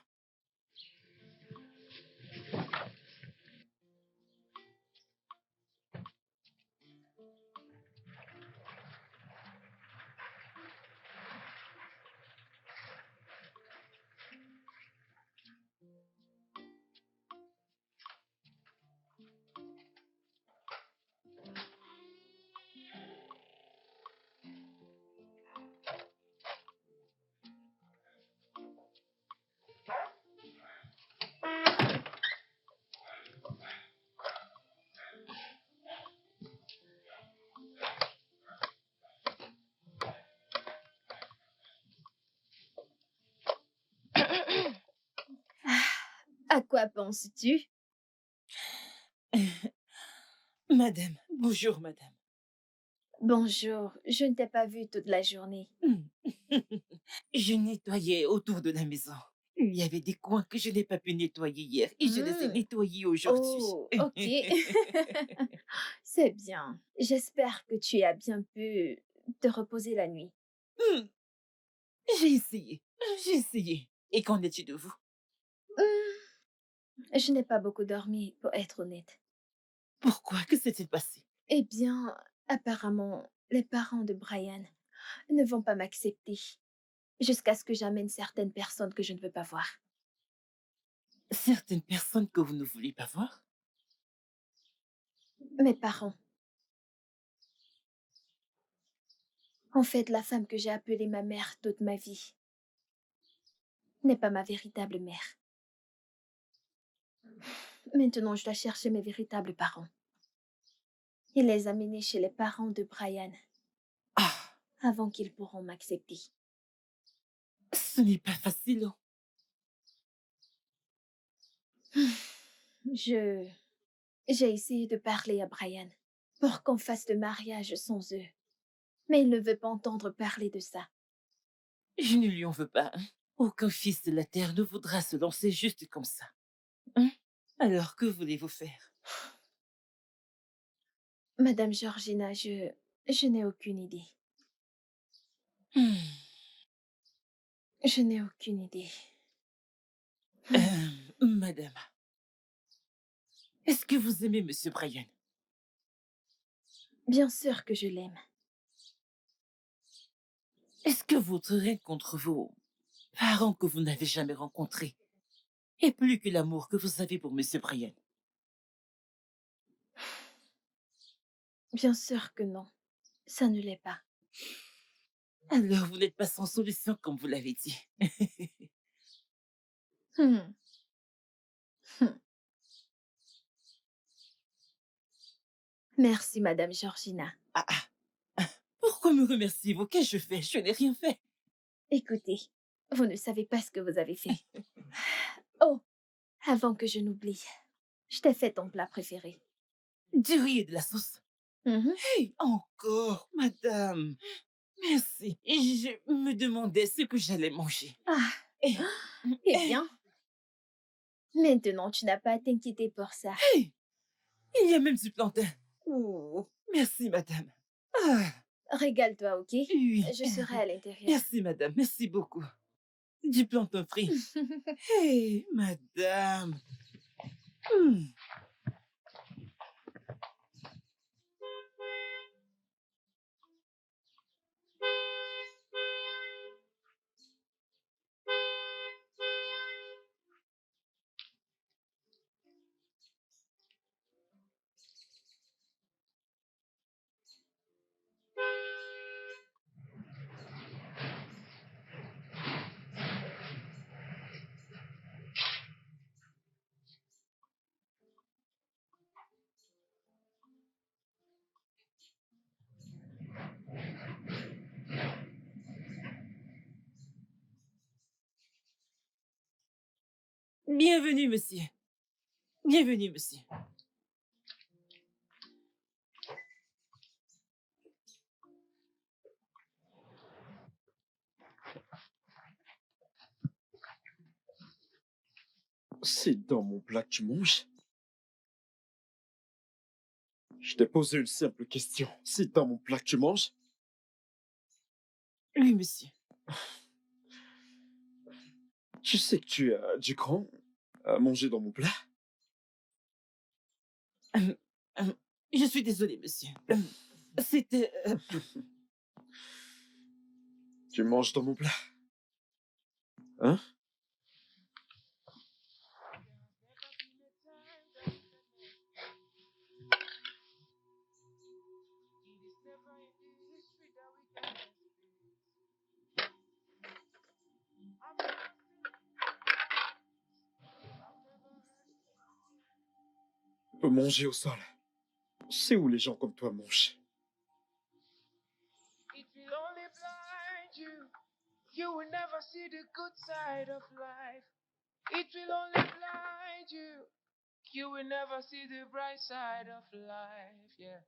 À quoi penses-tu? Madame, bonjour, madame. Bonjour, je ne t'ai pas vue toute la journée. Je nettoyais autour de la maison. Il y avait des coins que je n'ai pas pu nettoyer hier et je les ai nettoyés aujourd'hui. Oh, ok. C'est bien. J'espère que tu as bien pu te reposer la nuit. Hmm, J'ai essayé. J'ai essayé. Et qu'en est-il de vous? Je n'ai pas beaucoup dormi, pour être honnête. Pourquoi? Que s'est-il passé? Eh bien, apparemment, les parents de Brian ne vont pas m'accepter jusqu'à ce que j'amène certaines personnes que je ne veux pas voir. Certaines personnes que vous ne voulez pas voir? Mes parents. En fait, la femme que j'ai appelée ma mère toute ma vie n'est pas ma véritable mère. Maintenant, je dois chercher mes véritables parents et les amener chez les parents de Brian Ah, avant qu'ils pourront m'accepter. ce n'est pas facile. Oh. J'ai essayé de parler à Brian pour qu'on fasse le mariage sans eux, mais il ne veut pas entendre parler de ça. Je ne lui en veux pas. Hein. Aucun fils de la terre ne voudra se lancer juste comme ça. Hein. Alors, que voulez-vous faire? Madame Georgina, je n'ai aucune idée. Hmm. Je n'ai aucune idée. Madame, est-ce que vous aimez Monsieur Brian? Bien sûr que je l'aime. Est-ce que votre haine contre vos parents que vous n'avez jamais rencontrés est plus que l'amour que vous avez pour Monsieur Brian? Bien sûr que non. Ça ne l'est pas. Alors, vous n'êtes pas sans solution, comme vous l'avez dit. Hmm. Hmm. Merci, Madame Georgina. Ah, ah. Pourquoi me remerciez-vous? Qu'ai-je fait? Je n'ai rien fait. Écoutez, vous ne savez pas ce que vous avez fait. Oh, avant que je n'oublie, je t'ai fait ton plat préféré. Du riz et de la sauce. Mhm. Hey, encore, madame. Merci. Et je me demandais ce que j'allais manger. Ah, Eh, eh bien, maintenant tu n'as pas à t'inquiéter pour ça. hey, il y a même du plantain. Oh, merci, madame. Ah, Régale-toi, ok? oui. Je serai à l'intérieur. Merci, madame. Merci beaucoup. Du plantain frit. Hey, madame. Hmm. Bienvenue, monsieur. Bienvenue, monsieur. C'est dans mon plat que tu manges? Je t'ai posé une simple question. C'est dans mon plat que tu manges? Oui, monsieur. Tu sais que tu as du cran à manger dans mon plat? Euh, euh, je suis désolé, monsieur. C'était... Tu manges dans mon plat? Hein? Tu peux manger au sol. C'est où les gens comme toi mangent. It will only blind you. You will never see the good side of life. It will only blind you. You will never see the bright side of life. Yeah.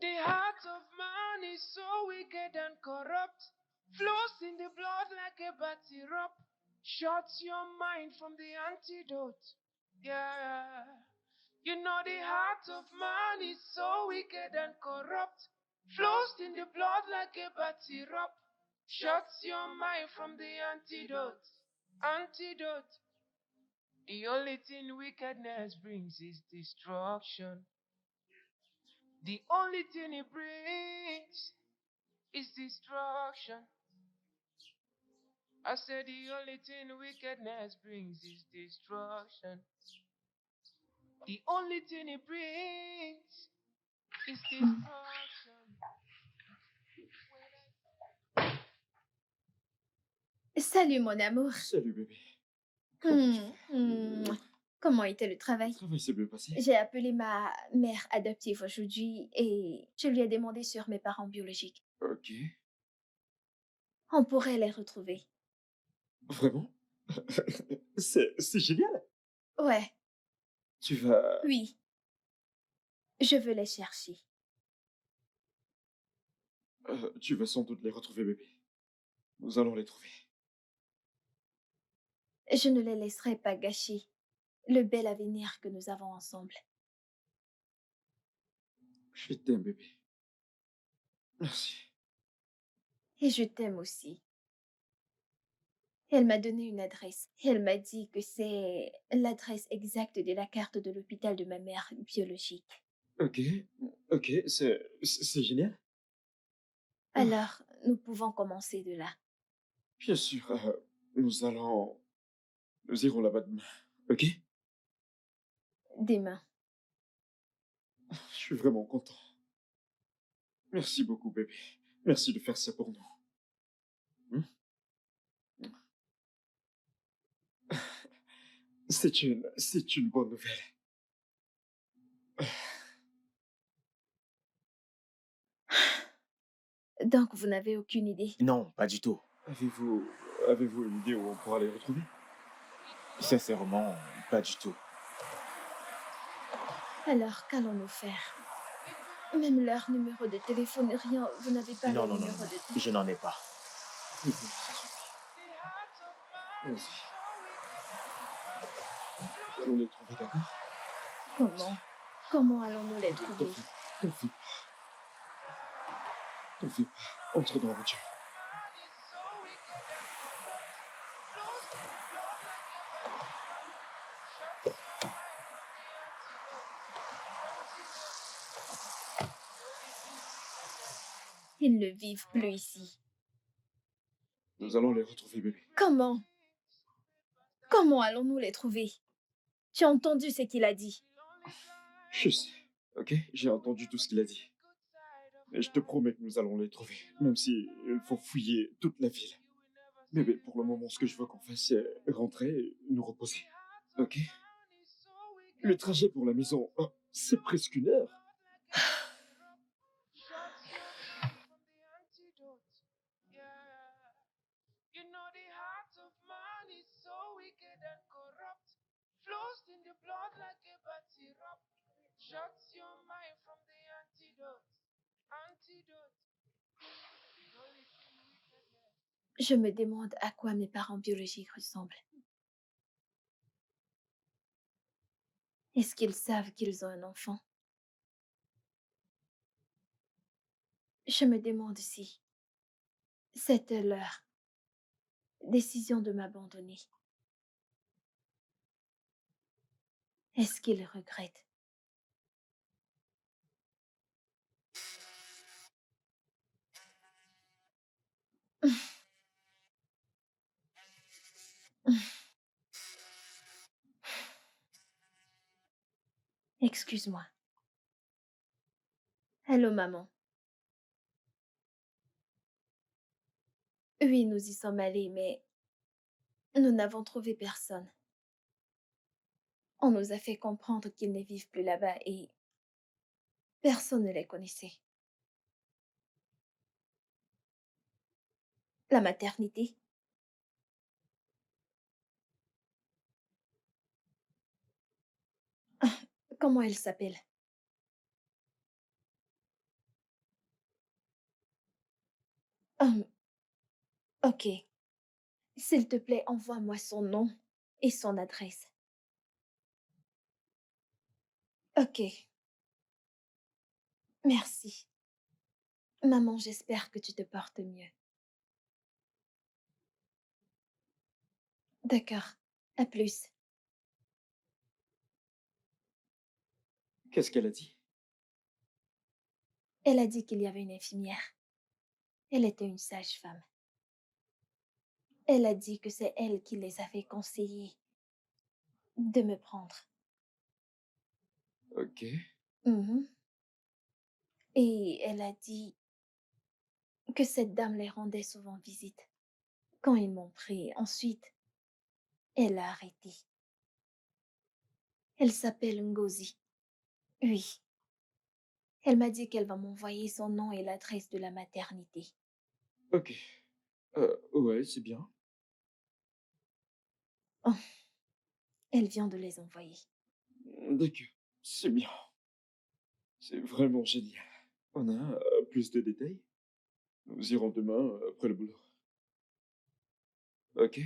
The heart of man is so wicked and corrupt. Flows in the blood like a bad syrup. Shuts your mind from the antidote. Yeah. You know the heart of man is so wicked and corrupt. Flows in the blood like a bad syrup. Shuts your mind from the antidote. Antidote. The only thing wickedness brings is destruction. The only thing it brings is destruction. I said the only thing wickedness brings is destruction. The only thing it brings is destruction. Salut mon amour. Salut bébé. Comment tu Hmm, vas? hmm. Comment était le travail? Le travail s'est bien passé? J'ai appelé ma mère adoptive aujourd'hui et je lui ai demandé sur mes parents biologiques. Ok. On pourrait les retrouver. Vraiment? C'est génial. Ouais, Tu vas... oui, je veux les chercher. tu vas sans doute les retrouver bébé. Nous allons les trouver. Je ne les laisserai pas gâcher le bel avenir que nous avons ensemble. Je t'aime bébé. Merci. Et je t'aime aussi. Elle m'a donné une adresse. Elle m'a dit que c'est l'adresse exacte de la carte de l'hôpital de ma mère biologique. Ok. Ok, c'est génial. Alors, nous pouvons commencer de là. Bien sûr, nous allons... Nous irons là-bas demain. Ok? Demain. Je suis vraiment content. Merci beaucoup bébé. Merci de faire ça pour nous. Hmm? C'est une bonne nouvelle. Donc, vous n'avez aucune idée. Non, pas du tout. Avez-vous une idée où on pourra les retrouver? Sincèrement, pas du tout. Alors, qu'allons-nous faire? Même leur numéro de téléphone, rien. Vous n'avez pas Non, le non, non, numéro non, de non. téléphone. Je n'en ai pas. Oui, ça suffit. Vas-y. Nous allons les trouver, d'accord? Comment? Comment allons-nous les trouver? T'en fais pas. T'en fais pas. Entre dans la voiture. Ils ne vivent plus ici. Nous allons les retrouver, bébé. Comment? Comment allons-nous les trouver? Tu as entendu ce qu'il a dit? Je sais. Ok? J'ai entendu tout ce qu'il a dit. Et je te promets que nous allons les trouver. Même si il faut fouiller toute la ville. Bébé, pour le moment, ce que je veux qu'on fasse, c'est rentrer et nous reposer. Ok? Le trajet pour la maison, c'est presque 1 heure. Je me demande à quoi mes parents biologiques ressemblent. Est-ce qu'ils savent qu'ils ont un enfant? Je me demande si c'est leur décision de m'abandonner. Est-ce qu'ils regrettent? Excuse-moi. Allô, maman. Oui, nous y sommes allés, mais nous n'avons trouvé personne. On nous a fait comprendre qu'ils ne vivent plus là-bas et personne ne les connaissait. La maternité? Comment elle s'appelle? Hum, ok. S'il te plaît, envoie-moi son nom et son adresse. Ok. Merci. Maman, j'espère que tu te portes mieux. D'accord. À plus. Qu'est-ce qu'elle a dit? Elle a dit qu'il y avait une infirmière. Elle était une sage-femme. Elle a dit que c'est elle qui les avait conseillés de me prendre. Ok. Mhm. Et elle a dit que cette dame les rendait souvent visite. Quand ils m'ont pris, ensuite, elle a arrêté. Elle s'appelle Ngozi. Oui. Elle m'a dit qu'elle va m'envoyer son nom et l'adresse de la maternité. Ok. Ouais, c'est bien. Oh, elle vient de les envoyer. D'accord. C'est bien. C'est vraiment génial. On a plus de détails? Nous irons demain après le boulot. Ok.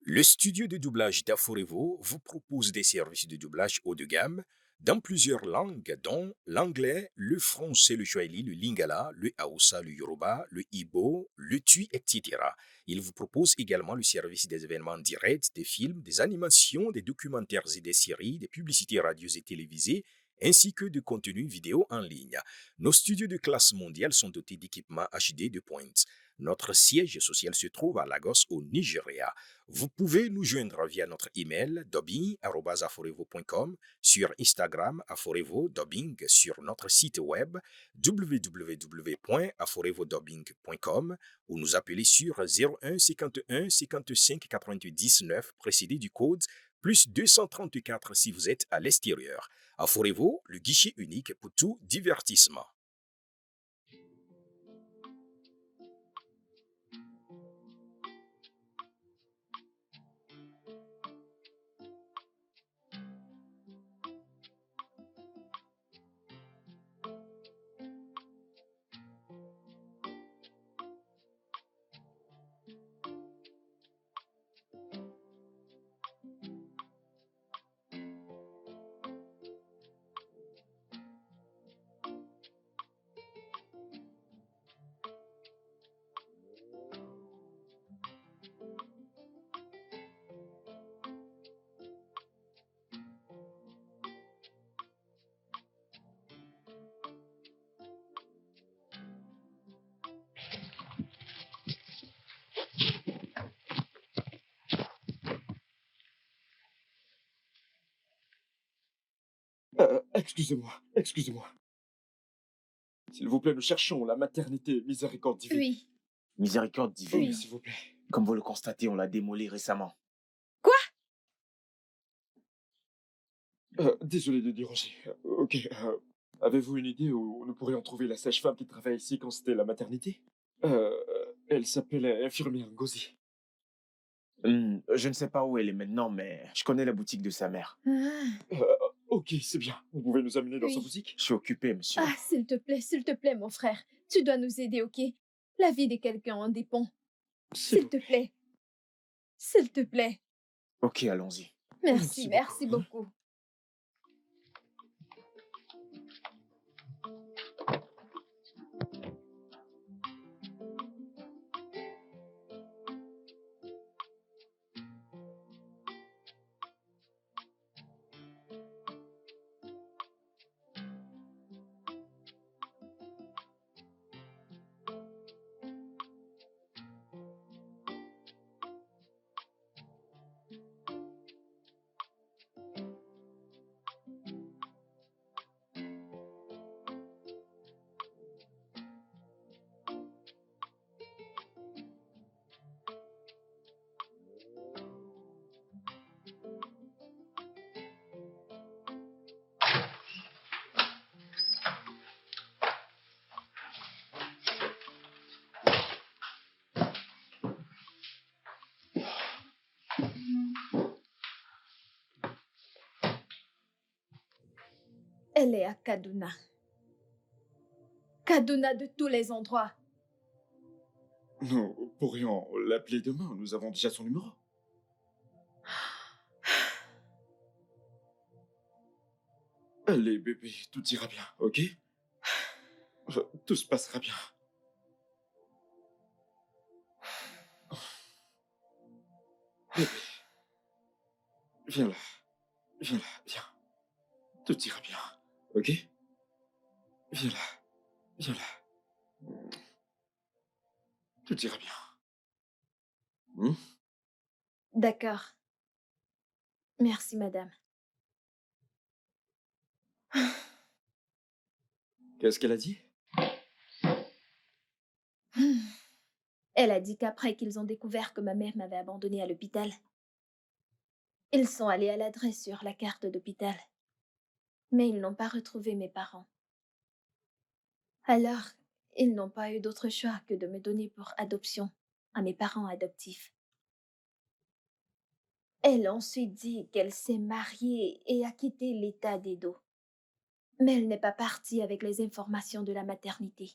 Le studio de doublage d'Aforevo vous propose des services de doublage haut de gamme dans plusieurs langues, dont l'anglais, le français, le swahili, le lingala, le hausa, le yoruba, le ibo, le tui, etc. Il vous propose également le service des événements directs, des films, des animations, des documentaires et des séries, des publicités radios et télévisées, ainsi que de contenus vidéo en ligne. Nos studios de classe mondiale sont dotés d'équipements HD de pointe. Notre siège social se trouve à Lagos, au Nigeria. Vous pouvez nous joindre via notre email dubbing@aforevo.com, sur Instagram Aforevo Dubbing, sur notre site web www.aforevodubbing.com ou nous appeler sur 01 51 55 99 précédé du code plus 234 si vous êtes à l'extérieur. Aforevo, le guichet unique pour tout divertissement. Excusez-moi, excusez-moi. S'il vous plaît, nous cherchons la maternité Miséricorde divine. Oui, Miséricorde divine. Oui, Oui. s'il vous plaît. Comme vous le constatez, on l'a démoli récemment. Désolé de déranger. Ok. Avez-vous une idée où nous pourrions trouver la sage-femme qui travaille ici quand c'était la maternité? Elle s'appelle infirmière Ngozi. Je ne sais pas où elle est maintenant, mais je connais la boutique de sa mère. Ah, Ok, c'est bien. Vous pouvez nous amener dans sa Oui. boutique? Je suis occupé, monsieur. ah, s'il te plaît, mon frère. Tu dois nous aider, ok? La vie de quelqu'un en dépend. S'il vous S'il te plaît. S'il te plaît. Ok, allons-y. Merci, Merci merci beaucoup, beaucoup. Elle est à Kaduna. Kaduna de tous les endroits. Nous pourrions l'appeler demain. Nous avons déjà son numéro. Allez, bébé, tout ira bien, ok? Tout se passera bien. Bébé, viens là. Viens là, viens. Tout ira bien, ok? Viens là, viens là. Tout ira bien. Hmm? D'accord. Merci, madame. Qu'est-ce qu'elle a dit? Elle a dit qu'après qu'ils ont découvert que ma mère m'avait abandonnée à l'hôpital, ils sont allés à l'adresse sur la carte d'hôpital, mais ils n'ont pas retrouvé mes parents. Alors, ils n'ont pas eu d'autre choix que de me donner pour adoption à mes parents adoptifs. Elle a ensuite dit qu'elle s'est mariée et a quitté l'état d'Edo. Mais elle n'est pas partie avec les informations de la maternité.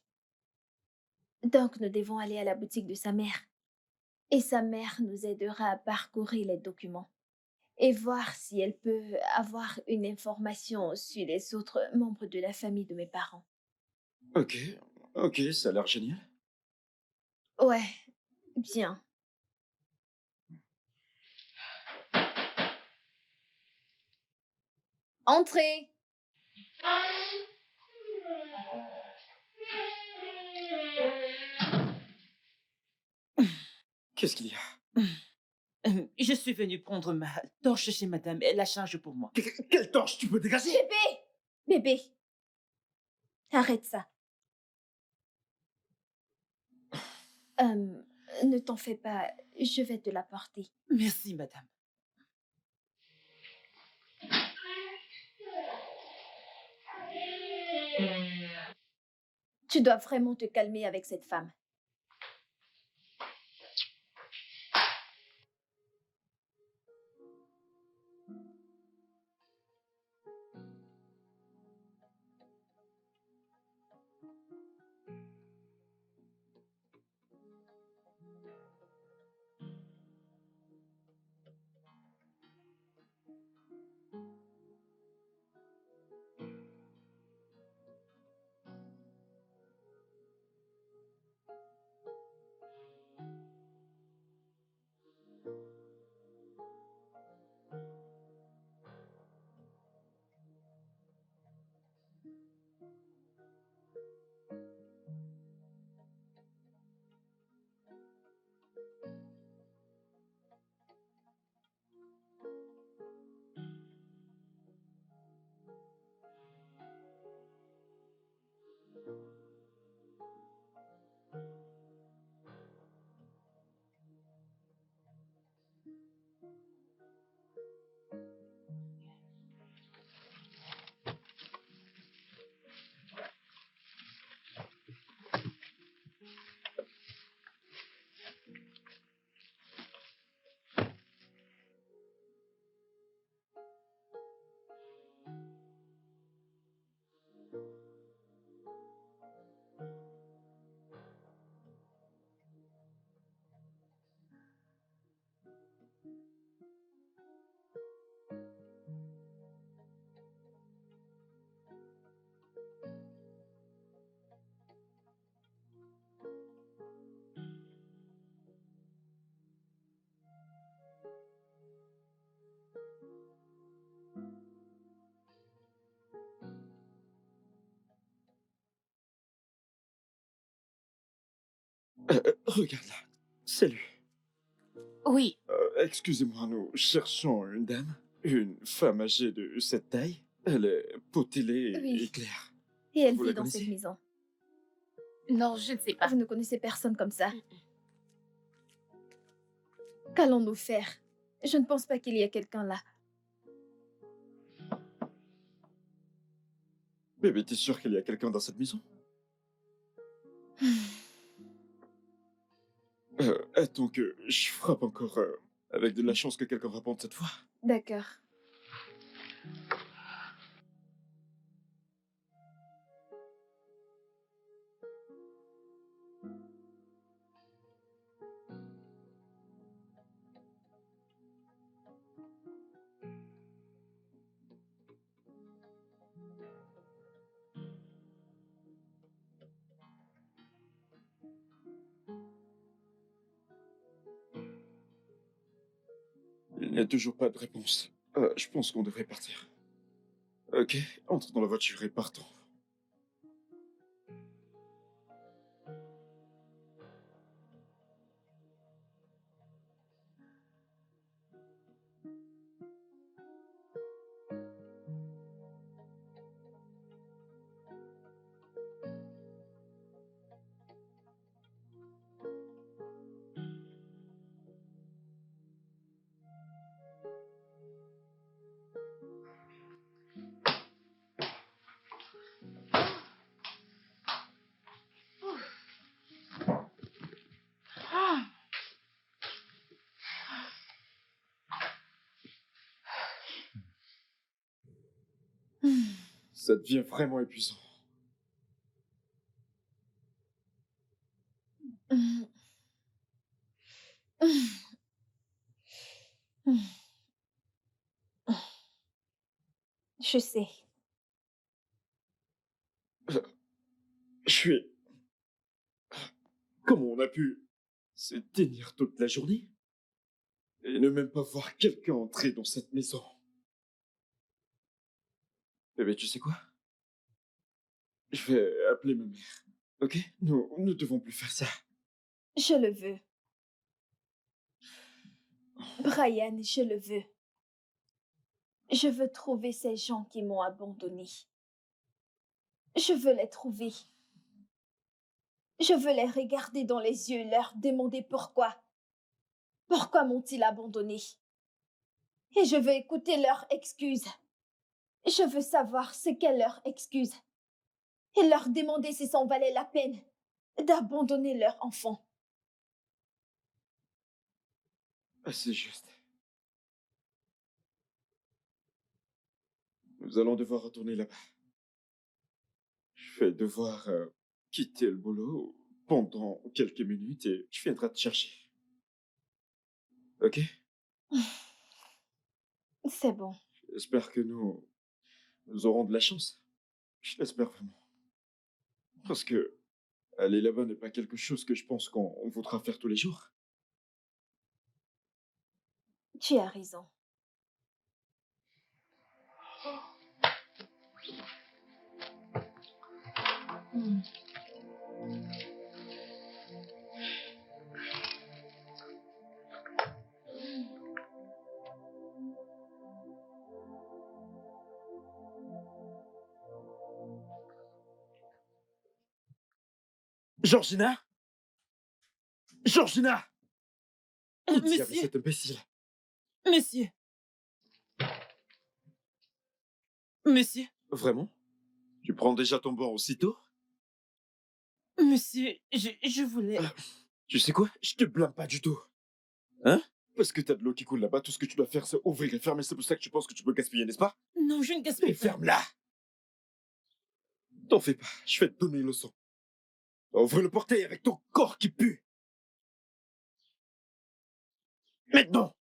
Donc nous devons aller à la boutique de sa mère. Et sa mère nous aidera à parcourir les documents et voir si elle peut avoir une information sur les autres membres de la famille de mes parents. Ok, ok, ça a l'air génial. Ouais, bien. Entrez! Qu'est-ce qu'il y a? Je suis venue prendre ma torche chez madame. Elle la charge pour moi. Quelle torche tu peux dégager? Bébé! Bébé! Arrête ça. Ne t'en fais pas, je vais te l'apporter. Merci, madame. Tu dois vraiment te calmer avec cette femme. Regarde là, c'est lui. Oui, Excusez-moi, nous cherchons une dame, une femme âgée de cette taille. Elle est potelée Oui. et claire. Et elle Vous vit la dans cette connaissez? maison. Non, je ne sais pas. Vous ne connaissez personne comme ça. Qu'allons-nous faire? Je ne pense pas qu'il y ait quelqu'un là. Bébé, t'es sûr qu'il y a quelqu'un dans cette maison? Attends que je frappe encore, avec de la chance que quelqu'un réponde cette fois. D'accord. n'y a toujours pas de réponse. Je pense qu'on devrait partir. Ok, entre dans la voiture et partons. Ça devient vraiment épuisant. Je sais. Je suis... Comment on a pu se tenir toute la journée et ne même pas voir quelqu'un entrer dans cette maison? Eh bien, tu sais quoi? Je vais appeler ma mère. Ok? Nous ne devons plus faire ça. Je le veux. Brian, je le veux. Je veux trouver ces gens qui m'ont abandonné. Je veux les trouver. Je veux les regarder dans les yeux et leur demander pourquoi. Pourquoi m'ont-ils abandonné? Et je veux écouter leurs excuses. Je veux savoir ce qu'est leur excuse. Et leur demander si ça en valait la peine d'abandonner leur enfant. Ah, c'est juste. Nous allons devoir retourner là-bas. Je vais devoir quitter le boulot pendant quelques minutes et je viendrai te chercher. Ok? C'est bon. J'espère que nous aurons de la chance. Je l'espère vraiment. Parce que aller là-bas n'est pas quelque chose que je pense qu'on voudra faire tous les jours. Tu as raison. Georgina! Georgina! Où diable est Monsieur, cet imbécile? monsieur, monsieur, Vraiment? Tu prends déjà ton banc aussitôt? monsieur, je voulais... Tu sais quoi? Je te blâme pas du tout. Hein? Parce que t'as de l'eau qui coule là-bas, tout ce que tu dois faire, c'est ouvrir et fermer. C'est pour ça que tu penses que tu peux gaspiller, n'est-ce pas? Non, je ne Mais gaspille pas. ferme-la! T'en fais pas, je vais te donner une leçon. Ouvre le portail avec ton corps qui pue! Maintenant!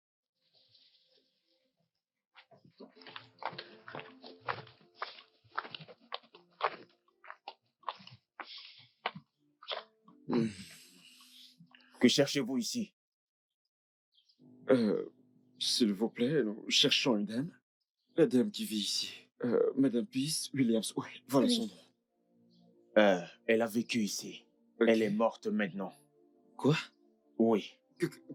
Que cherchez-vous ici? S'il vous plaît, nous cherchons une dame. La dame qui vit ici. Madame Peace Williams. Ouais, voilà Oui. son nom. Elle a vécu ici. Ok. Elle est morte maintenant. Quoi? Oui.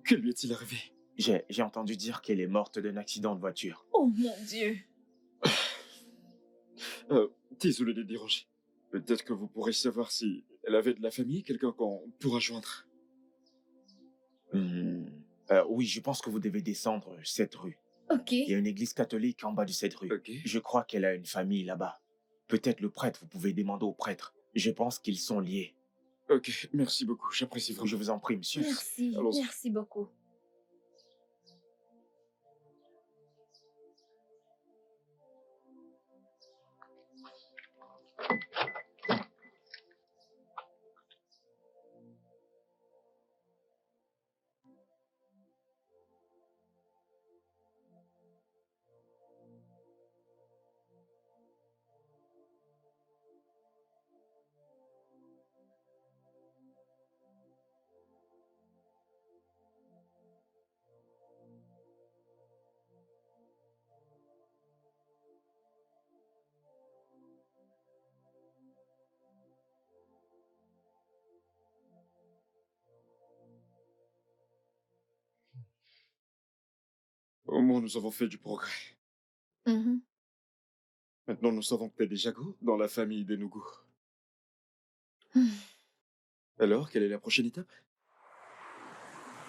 Que lui est-il arrivé? J'ai entendu dire qu'elle est morte d'un accident de voiture. Oh mon Dieu. Désolé de déranger. Peut-être que vous pourrez savoir si elle avait de la famille, quelqu'un qu'on pourra joindre. Oui, je pense que vous devez descendre cette rue. Ok. Il y a une église catholique en bas de cette rue. Ok. Je crois qu'elle a une famille là-bas. Peut-être le prêtre, vous pouvez demander au prêtre. Je pense qu'ils sont liés. Ok, merci beaucoup, j'apprécie vraiment. Je vous en prie, monsieur. Merci. Allons-y. Merci beaucoup. Au moins, nous avons fait du progrès. Mhm. Maintenant, nous savons que t'es des Jago dans la famille des Nougou. Alors, quelle est la prochaine étape?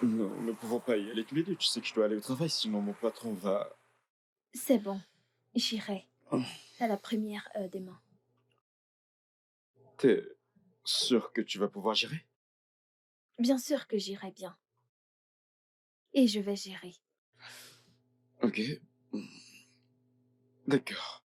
Non, nous ne pouvons pas y aller tous les deux. Tu sais que je dois aller au travail, sinon mon patron va... C'est bon, j'irai Oh. à la première heure des mains. T'es sûr que tu vas pouvoir gérer? Bien sûr que j'irai bien. Et je vais gérer. Ok. D'accord.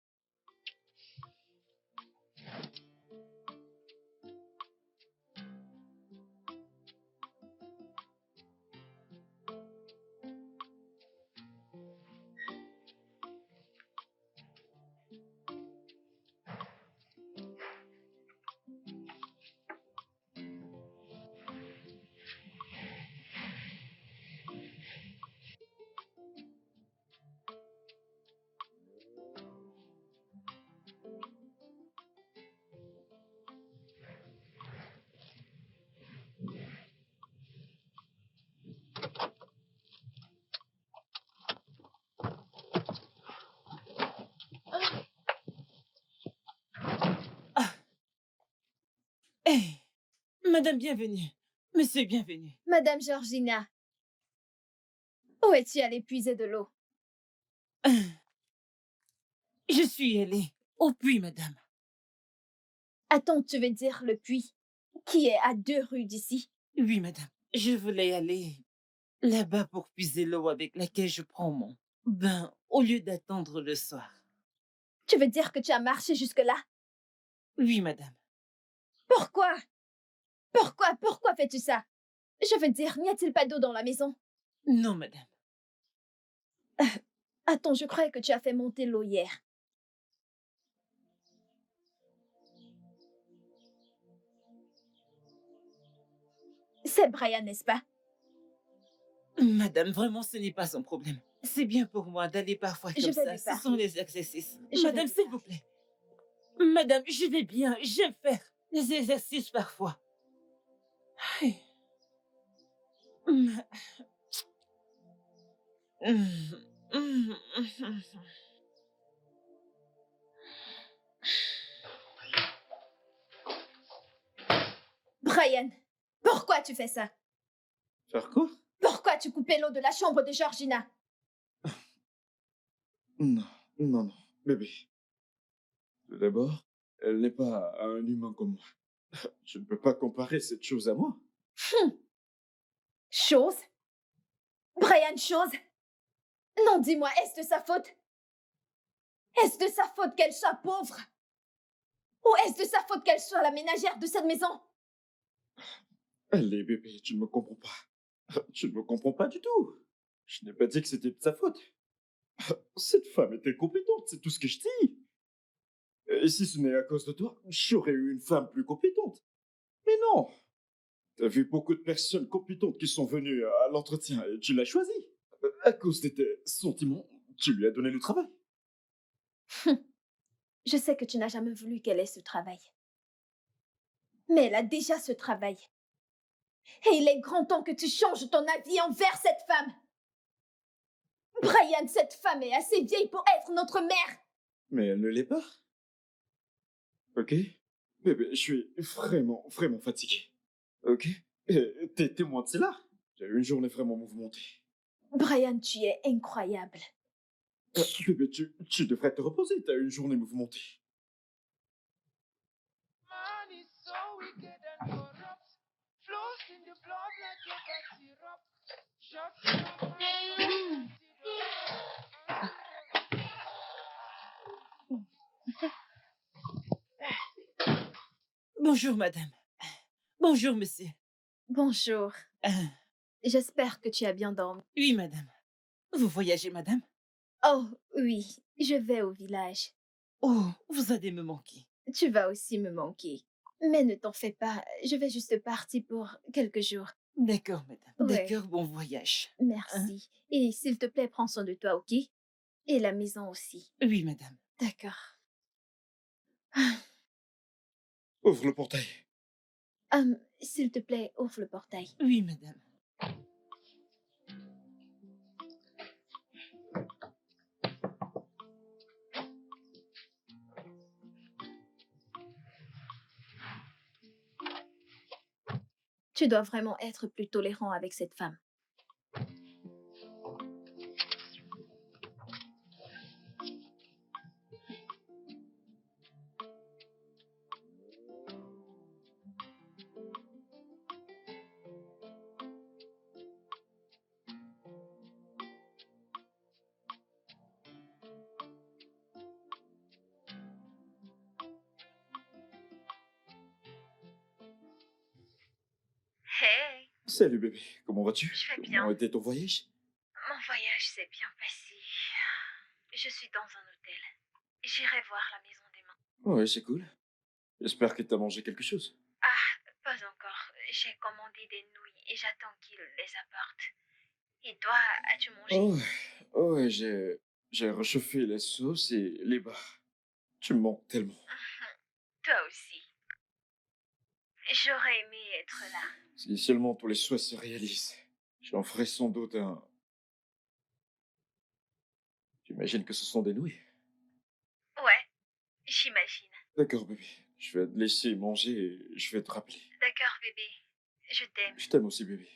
Hé, Madame bienvenue. Monsieur bienvenue. Madame Georgina, où es-tu allée puiser de l'eau? Je suis allée au puits, madame. Attends, tu veux dire le puits qui est à 2 rues d'ici? Oui, madame. Je voulais aller là-bas pour puiser l'eau avec laquelle je prends mon bain au lieu d'attendre le soir. Tu veux dire que tu as marché jusque-là? Oui, madame. Pourquoi? Pourquoi fais-tu ça? Je veux dire, n'y a-t-il pas d'eau dans la maison? Non, madame. Attends, je croyais que tu as fait monter l'eau hier. C'est Brian, n'est-ce pas? Madame, vraiment, ce n'est pas son problème. C'est bien pour moi d'aller parfois Je comme vais ça. lui Ce parler. sont les exercices. Je Madame, vais lui s'il vous plaît. Madame, je vais bien. J'aime faire des exercices parfois. Aïe. Ma- Brian, pourquoi tu fais ça? Faire quoi? Pourquoi tu coupais l'eau de la chambre de Georgina? Non, non, non. Bébé. Tout d'abord, elle n'est pas un humain comme moi. Je ne peux pas comparer cette chose à moi. Chose? Brian, chose? Non, dis-moi, est-ce de sa faute? Est-ce de sa faute qu'elle soit pauvre? Ou est-ce de sa faute qu'elle soit la ménagère de cette maison? Allez, bébé, tu ne me comprends pas. Tu ne me comprends pas du tout. Je n'ai pas dit que c'était de sa faute. Cette femme était compétente, c'est tout ce que je dis. Et si ce n'est à cause de toi, j'aurais eu une femme plus compétente. Mais non. T'as vu beaucoup de personnes compétentes qui sont venues à l'entretien et tu l'as choisi. À cause de tes sentiments, tu lui as donné le travail. Je sais que tu n'as jamais voulu qu'elle ait ce travail. Mais elle a déjà ce travail. Et il est grand temps que tu changes ton avis envers cette femme. Brian, cette femme est assez vieille pour être notre mère. Mais elle ne l'est pas. Ok? Bébé, je suis vraiment, vraiment fatigué. Ok? Et t'es témoin de cela. J'ai eu une journée vraiment mouvementée. Brian, tu es incroyable. Bébé, tu devrais te reposer, t'as eu une journée mouvementée. Man is so wicked and corrupt. Flows in the blood like a bad syrup. Shots in your mind, Bonjour, madame. Bonjour, monsieur. Bonjour. Euh, J'espère que tu as bien dormi. oui, madame. Vous voyagez, madame? Oh, oui, je vais au village. Oh, vous allez me manquer. Tu vas aussi me manquer. Mais ne t'en fais pas, je vais juste partir pour quelques jours. D'accord, madame. Ouais. D'accord, bon voyage. Merci. Et s'il te plaît, prends soin de toi, ok? Et la maison aussi. Oui, madame. D'accord. Ouvre le portail. S'il te plaît, ouvre le portail. Oui, madame. Tu dois vraiment être plus tolérant avec cette femme. Hey, Salut bébé, comment vas-tu? je vais bien. Comment était ton voyage? Mon voyage s'est bien passé. Je suis dans un hôtel. J'irai voir la maison demain. Ouais, c'est cool. J'espère que t'as mangé quelque chose. Ah, pas encore. J'ai commandé des nouilles et j'attends qu'ils les apportent. Et toi, as-tu mangé? Ouais, j'ai réchauffé les sauces et les bars. Tu me manques tellement. Toi aussi. J'aurais aimé être là. Si seulement tous les souhaits se réalisent, j'en ferai sans doute un. J'imagine que ce sont des nouilles. Ouais, j'imagine. D'accord, bébé. Je vais te laisser manger et je vais te rappeler. D'accord, bébé. Je t'aime. Je t'aime aussi, bébé.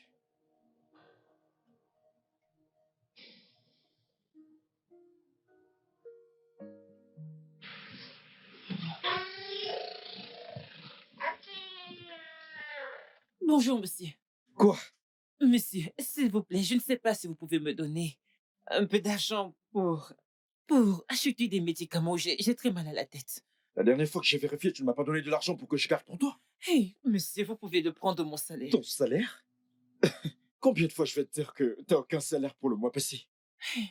Bonjour, monsieur. Quoi? Monsieur, s'il vous plaît, je ne sais pas si vous pouvez me donner un peu d'argent pour acheter des médicaments. J'ai très mal à la tête. La dernière fois que j'ai vérifié, tu ne m'as pas donné de l'argent pour que je garde pour toi. Hey, monsieur, vous pouvez le prendre de mon salaire. Ton salaire? Combien de fois je vais te dire que t'as aucun salaire pour le mois passé? Hey,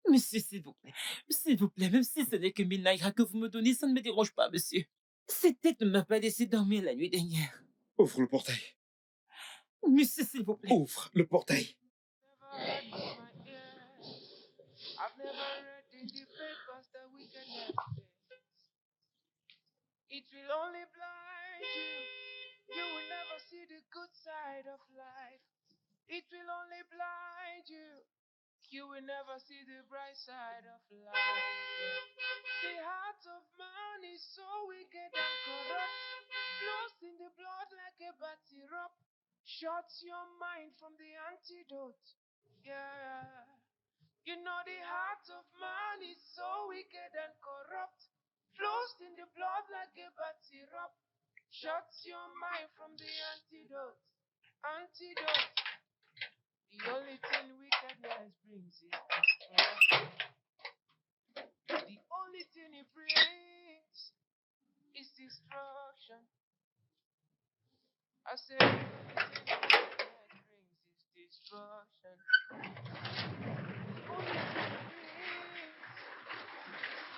monsieur, s'il vous plaît. S'il vous plaît, même si ce n'est que 1000 naira que vous me donnez, ça ne me dérange pas, monsieur. Cette tête ne m'a pas laissé dormir la nuit dernière. Ouvre le portail. Monsieur, s'il vous plaît. Ouvre le portail. I've never read in the papers that we can It will only blind you. You will never see the good side of life. It will only blind you. You will never see the bright side of life. The heart of man is so wicked and corrupt, lost in the blood like a bad syrup. Shuts your mind from the antidote. Yeah. You know the heart of man is so wicked and corrupt, flows in the blood like a bad syrup. Shuts your mind from the antidote. Antidote. The only thing wickedness brings is destruction. The only thing it brings is destruction. I said, the only thing wickedness brings is destruction. The only thing it brings is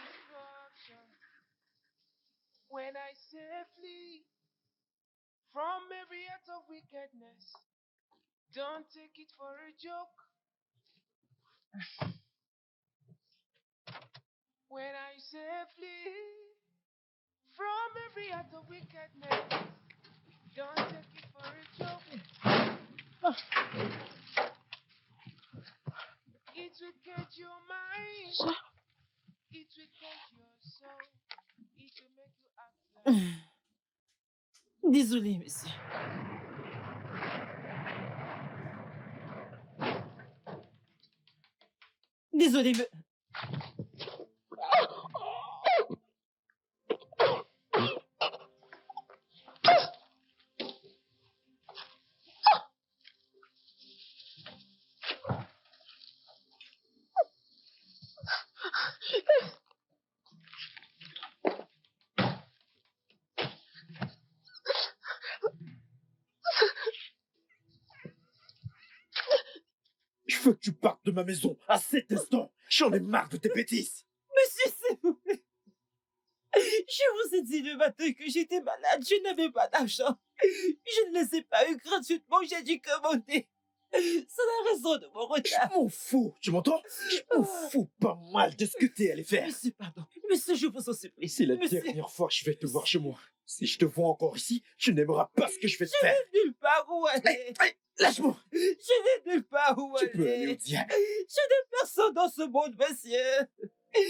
destruction. When I say flee from every act of wickedness, don't take it for a joke. When I say flee from every act of wickedness, don't take it for a joke. It will get your mind. It will get your soul. It will make you act like. Désolé, monsieur. Désolé, me... Je veux que tu partes de ma maison à cet instant. J'en ai marre de tes bêtises. Monsieur, s'il vous plaît. Je vous ai dit le matin que j'étais malade, je n'avais pas d'argent. Je ne les ai pas eu gratuitement, j'ai dû commander. C'est la raison de mon Je retard. m'en fous, tu m'entends? Je m'en fous pas mal de ce que t'es allé faire. Monsieur, pardon. Monsieur, je vous en supplie. C'est la Monsieur, dernière fois que je vais te voir chez moi. Si je te vois encore ici, tu n'aimeras pas ce que je vais te faire. nulle part où aller. Lâche-moi. Je n'ai nulle part où Tu peux aller au aller. diable. Je n'ai personne dans ce monde, monsieur. Je ne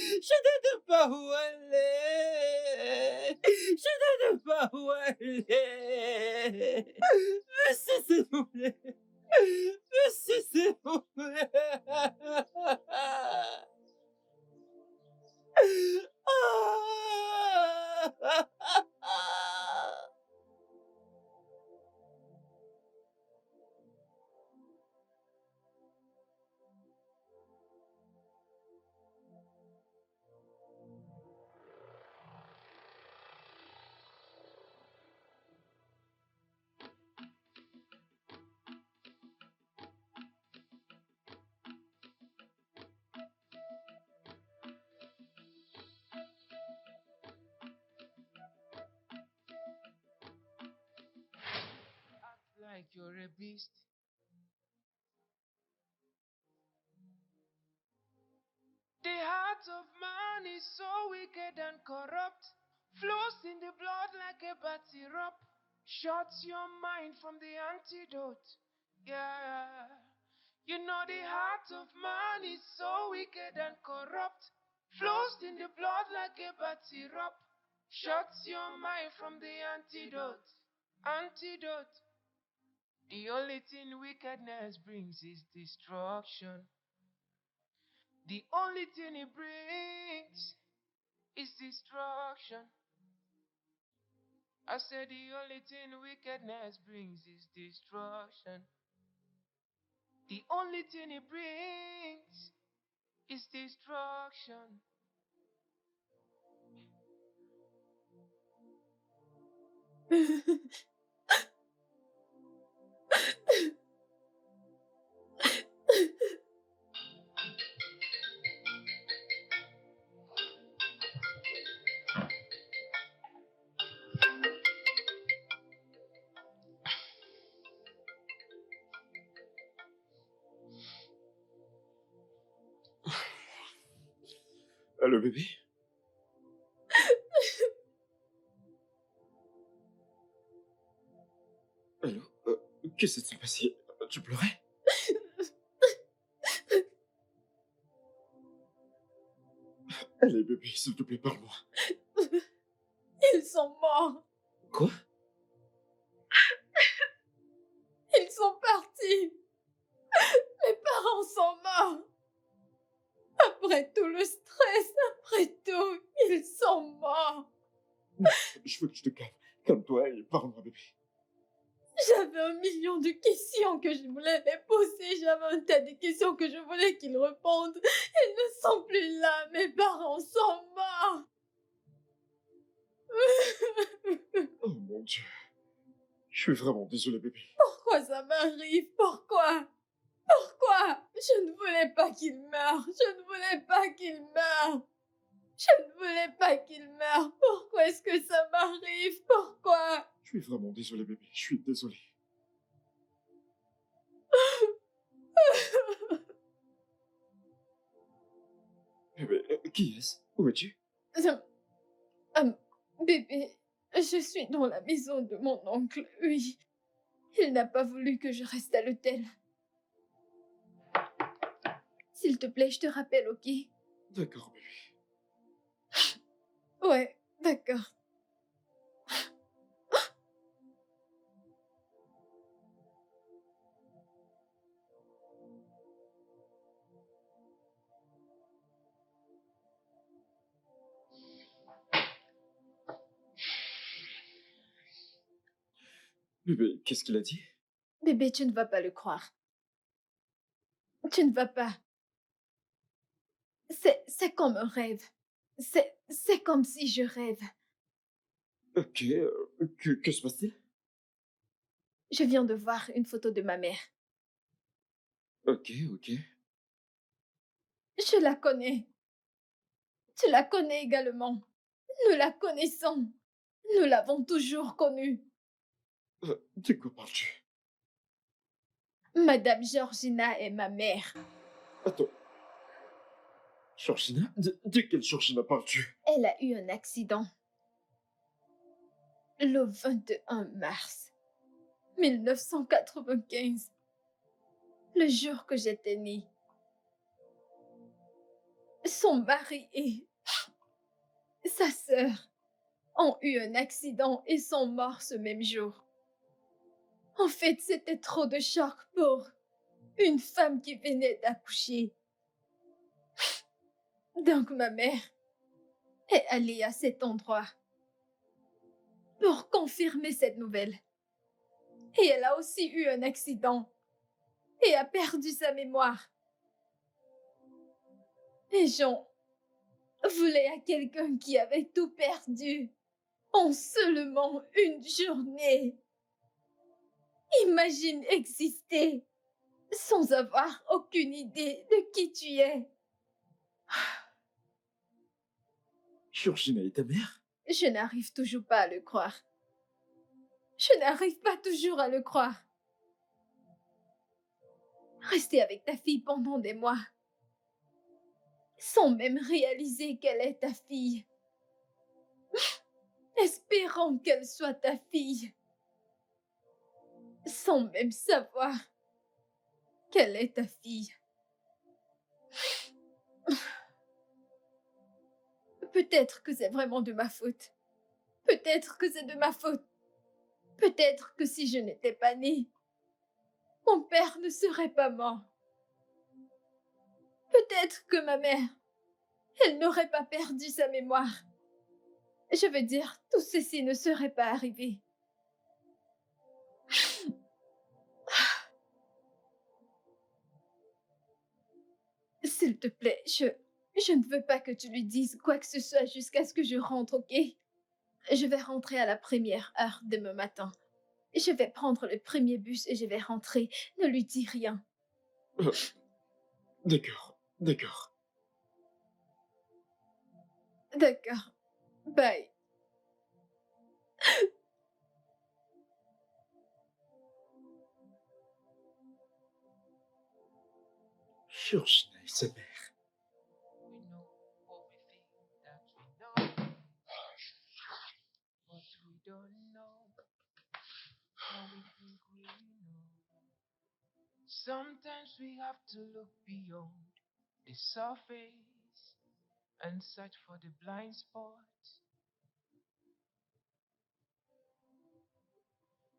sais pas où elle est. Je ne sais pas où elle est. Monsieur, s'il vous plaît. Monsieur, s'il vous plaît. Act like you're a beast. The heart of man is so wicked and corrupt, flows in the blood like a bad syrup, shuts your mind from the antidote. Yeah. You know the heart of man is so wicked and corrupt, flows in the blood like a bad syrup, shuts your mind from the antidote. Antidote. The only thing wickedness brings is destruction. The only thing it brings is destruction. I said the only thing wickedness brings is destruction. The only thing it brings is destruction. Allô, bébé? Allô? Qu'est-ce qui s'est passé? Tu pleurais? Allez, bébé, s'il te plaît, parle-moi. Ils sont morts. Quoi? Ils sont partis. Mes parents sont morts. Après tout le stress, après tout, ils sont morts. Je veux que tu te calmes. Calme-toi et parle-moi, bébé. J'avais 1 million de questions que je voulais les poser. J'avais un tas de questions que je voulais qu'ils répondent. Ils ne sont plus là. Mes parents sont morts. Oh mon Dieu. Je suis vraiment désolé, bébé. Pourquoi ça m'arrive? Pourquoi? Pourquoi? Je ne voulais pas qu'ils meurent. Je ne voulais pas qu'ils meurent. Je ne voulais pas qu'ils meurent. Pourquoi est-ce que ça m'arrive? Pourquoi? Je suis vraiment désolé, bébé. Je suis désolé. Bébé, qui est-ce? Où es-tu? Bébé, je suis dans la maison de mon oncle, oui. Il n'a pas voulu que je reste à l'hôtel. S'il te plaît, je te rappelle, ok? D'accord, bébé. Ouais, d'accord. Bébé, qu'est-ce qu'il a dit? Bébé, tu ne vas pas le croire. Tu ne vas pas. C'est comme un rêve. C'est comme si je rêve. Ok, que se passe-t-il? Je viens de voir une photo de ma mère. Ok, ok. Je la connais. Tu la connais également. Nous la connaissons. Nous l'avons toujours connue. De quoi parles-tu? Madame Georgina est ma mère. Attends. Georgina? De quelle Georgina parles-tu? Elle a eu un accident. Le 21 mars 1995. Le jour que j'étais née. Son mari et sa sœur ont eu un accident et sont morts ce même jour. En fait, c'était trop de choc pour une femme qui venait d'accoucher. Donc ma mère est allée à cet endroit pour confirmer cette nouvelle. Et elle a aussi eu un accident et a perdu sa mémoire. Les gens voulaient à quelqu'un qui avait tout perdu en seulement une journée. Imagine exister sans avoir aucune idée de qui tu es. Georgina est ta mère? Je n'arrive toujours pas à le croire. Je n'arrive pas toujours à le croire. Rester avec ta fille pendant des mois, sans même réaliser qu'elle est ta fille, espérant qu'elle soit ta fille, sans même savoir qu'elle est ta fille. Peut-être que c'est vraiment de ma faute. Peut-être que c'est de ma faute. Peut-être que si je n'étais pas née, mon père ne serait pas mort. Peut-être que ma mère, elle n'aurait pas perdu sa mémoire. Je veux dire, tout ceci ne serait pas arrivé. S'il te plaît, je ne veux pas que tu lui dises quoi que ce soit jusqu'à ce que je rentre, ok? Je vais rentrer à la première heure demain matin. Je vais prendre le premier bus et je vais rentrer. Ne lui dis rien. D'accord, d'accord. D'accord. Bye. Georgina et sa mère. We know everything that we know, but we don't know what we think we know. Sometimes we have to look beyond the surface and search for the blind spots.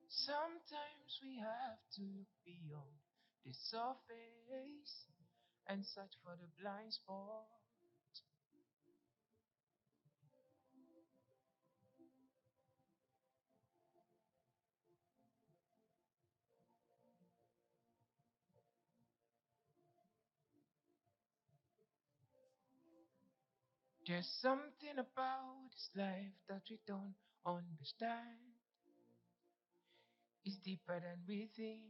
Sometimes we have to look beyond the surface and search for the blind spot. There's something about this life that we don't understand. It's deeper than we think.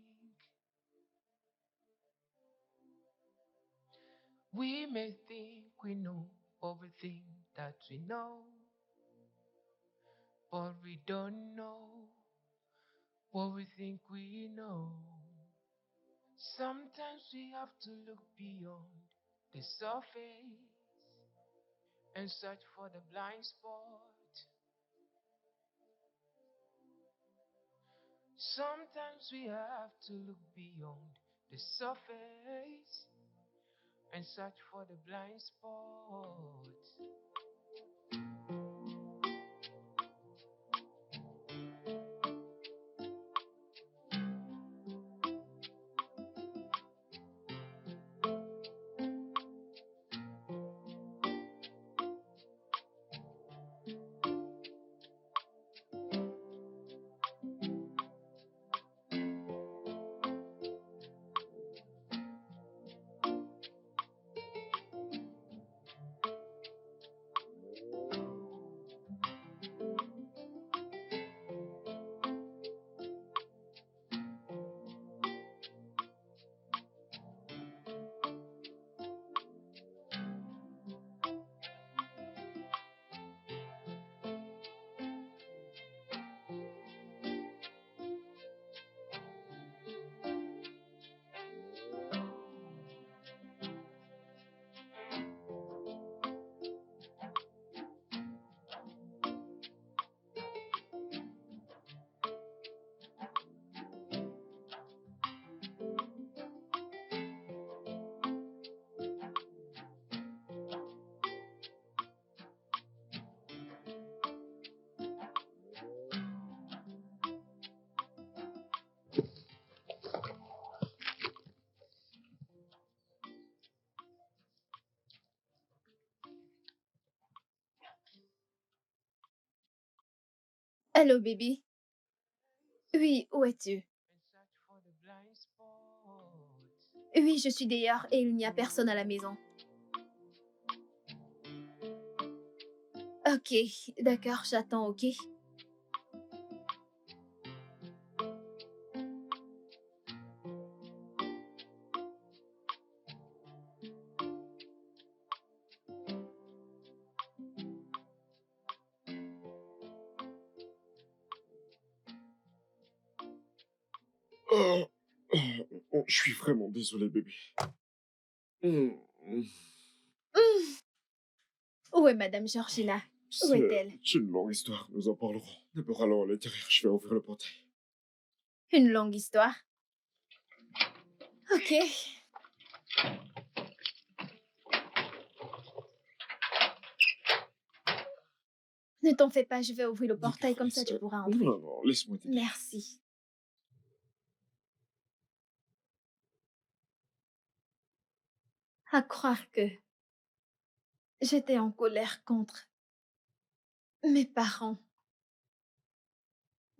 We may think we know everything that we know, but we don't know what we think we know. Sometimes we have to look beyond the surface and search for the blind spot. Sometimes we have to look beyond the surface and search for the blind spot. Allô, bébé? Oui, où es-tu? and search for the blind spots. Oui, je suis dehors et il n'y a personne à la maison. Ok, d'accord, j'attends, ok? Oh, je suis vraiment désolé, bébé. Hmm, Hmm. Où est Madame Georgina? Où est-elle? C'est une longue histoire, nous en parlerons. D'abord, allons à l'intérieur, je vais ouvrir le portail. Une longue histoire. Ok. Ne t'en fais pas, je vais ouvrir le portail, comme ça tu pourras entrer. Non, non, laisse-moi t'aider. Merci. À croire que j'étais en colère contre mes parents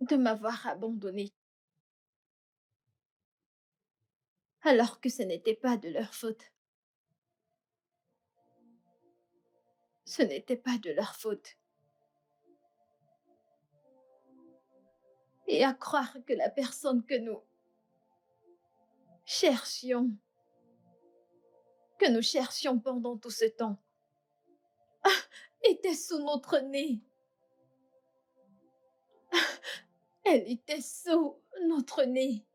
de m'avoir abandonnée, alors que ce n'était pas de leur faute. Ce n'était pas de leur faute. Et à croire que la personne que nous cherchions, pendant tout ce temps, était sous notre nez. Elle était sous notre nez.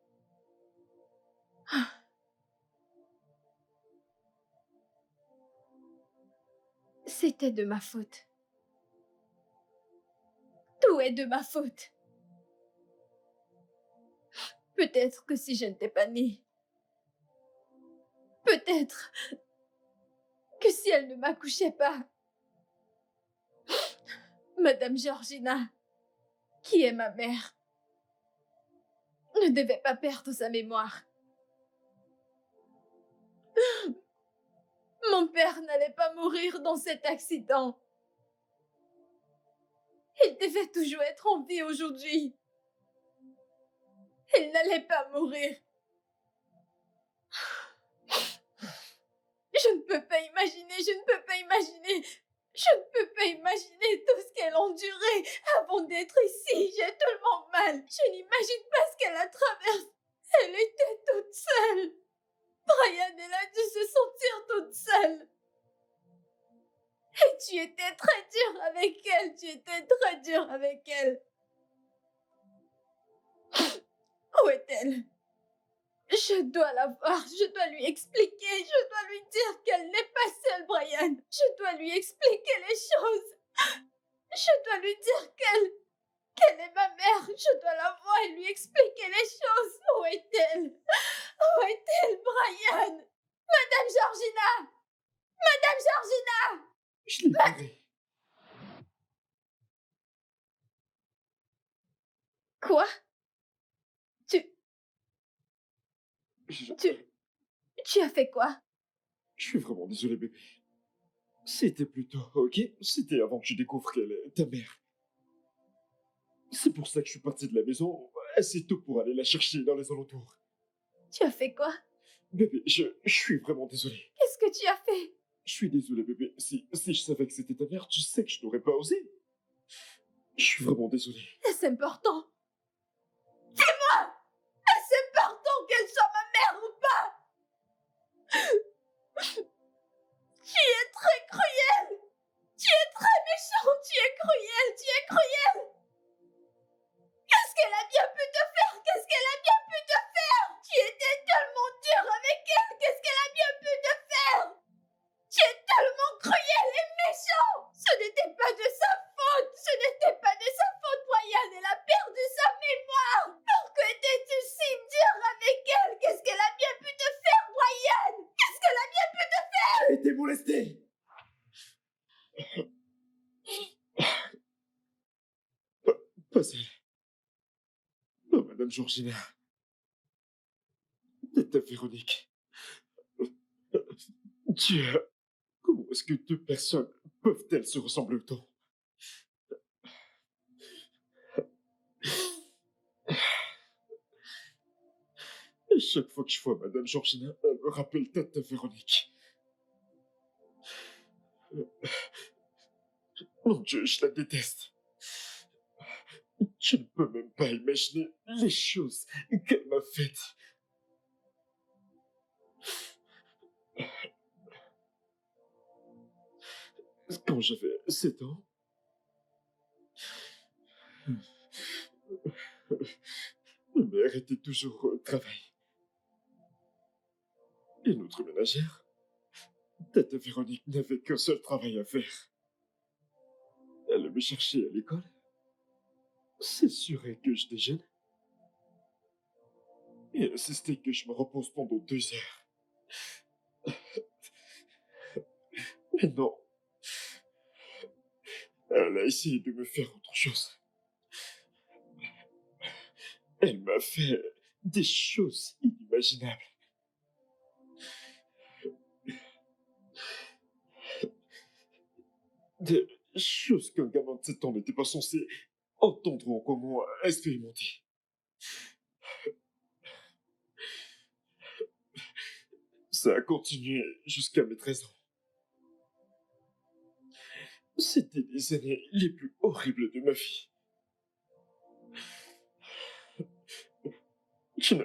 C'était de ma faute. Tout est de ma faute. Peut-être que si je n'étais pas née, peut-être que si elle ne m'accouchait pas, Madame Georgina, qui est ma mère, ne devait pas perdre sa mémoire. Mon père n'allait pas mourir dans cet accident. Il devait toujours être en vie aujourd'hui. Il n'allait pas mourir. Je ne peux pas imaginer, je ne peux pas imaginer. Je ne peux pas imaginer tout ce qu'elle a enduré avant d'être ici. J'ai tellement mal. Je n'imagine pas ce qu'elle a traversé. Elle était toute seule. Brian, elle a dû se sentir toute seule. Et tu étais très dur avec elle. Tu étais très dur avec elle. Où est-elle? Je dois la voir, je dois lui expliquer, je dois lui dire qu'elle n'est pas seule, Brian. Je dois lui expliquer les choses. Je dois lui dire qu'elle est ma mère. Je dois la voir et lui expliquer les choses. Où est-elle? Où est-elle, Brian? Madame Georgina! Madame Georgina! Je l'ai viré. Quoi? Je Tu as fait quoi? suis vraiment désolé, bébé. C'était plus tôt, ok? C'était avant que je découvre qu'elle est ta mère. C'est pour ça que je suis parti de la maison assez tôt pour aller la chercher dans les alentours. Tu as fait quoi? Bébé, je suis vraiment désolé. Qu'est-ce que tu as fait? Je suis désolé, bébé. Si je savais que c'était ta mère, tu sais que je n'aurais pas osé. Je suis vraiment désolé. Est-ce important? Dis-moi! Est-ce important qu'elle soit ma mère ou pas? Tu es très cruel! Tu es très méchant! Tu es cruel! Tu es cruel! Qu'est-ce qu'elle a bien pu te faire? Qu'est-ce qu'elle a bien pu te faire? Tu étais tellement dur avec elle! Qu'est-ce qu'elle a bien pu te faire? Tu es tellement cruel et méchant! Ce n'était pas de sa faute! Ce n'était pas de sa faute, Brian! Elle a perdu sa mémoire! Pourquoi étais-tu si dur avec elle? Qu'est-ce qu'elle a bien pu te faire, Brian? Qu'est-ce qu'elle a bien pu te faire? J'ai été molesté. Pas elle. Oh, Madame Georgina. Tata Véronique. Dieu. Comment est-ce que deux personnes peuvent-elles se ressembler autant? chaque fois que je vois Madame Georgina, elle me rappelle Tata Véronique. Mon Dieu, je la déteste. Je ne peux même pas imaginer les choses qu'elle m'a faites. Quand j'avais 7 ans, ma mère était toujours au travail. Et notre ménagère, Tata Véronique, n'avait qu'un seul travail à faire. Elle me cherchait à l'école, s'assurer que je déjeune et insister que je me repose pendant 2 heures. Mais non, elle a essayé de me faire autre chose. Elle m'a fait des choses inimaginables. Des choses qu'un gamin de 7 ans n'était pas censé entendre ou encore moins expérimenter. Ça a continué jusqu'à mes 13 ans. C'était les années les plus horribles de ma vie. Tu ne,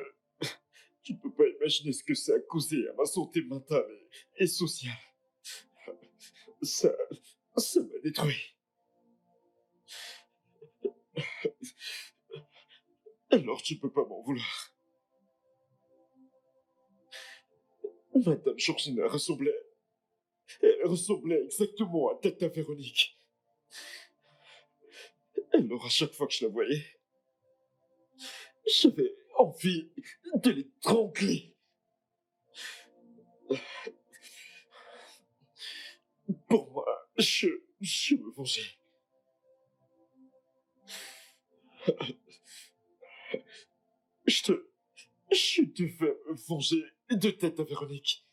tu ne peux pas imaginer ce que ça a causé à ma santé mentale et sociale. Ça, ça m'a détruit. Alors tu peux pas m'en vouloir. Madame Georgina elle ressemblait exactement à Tata Véronique. Alors à chaque fois que je la voyais, j'avais envie de l'étrangler. Pour moi, je me vengeais. Je devais me venger de Tata Véronique.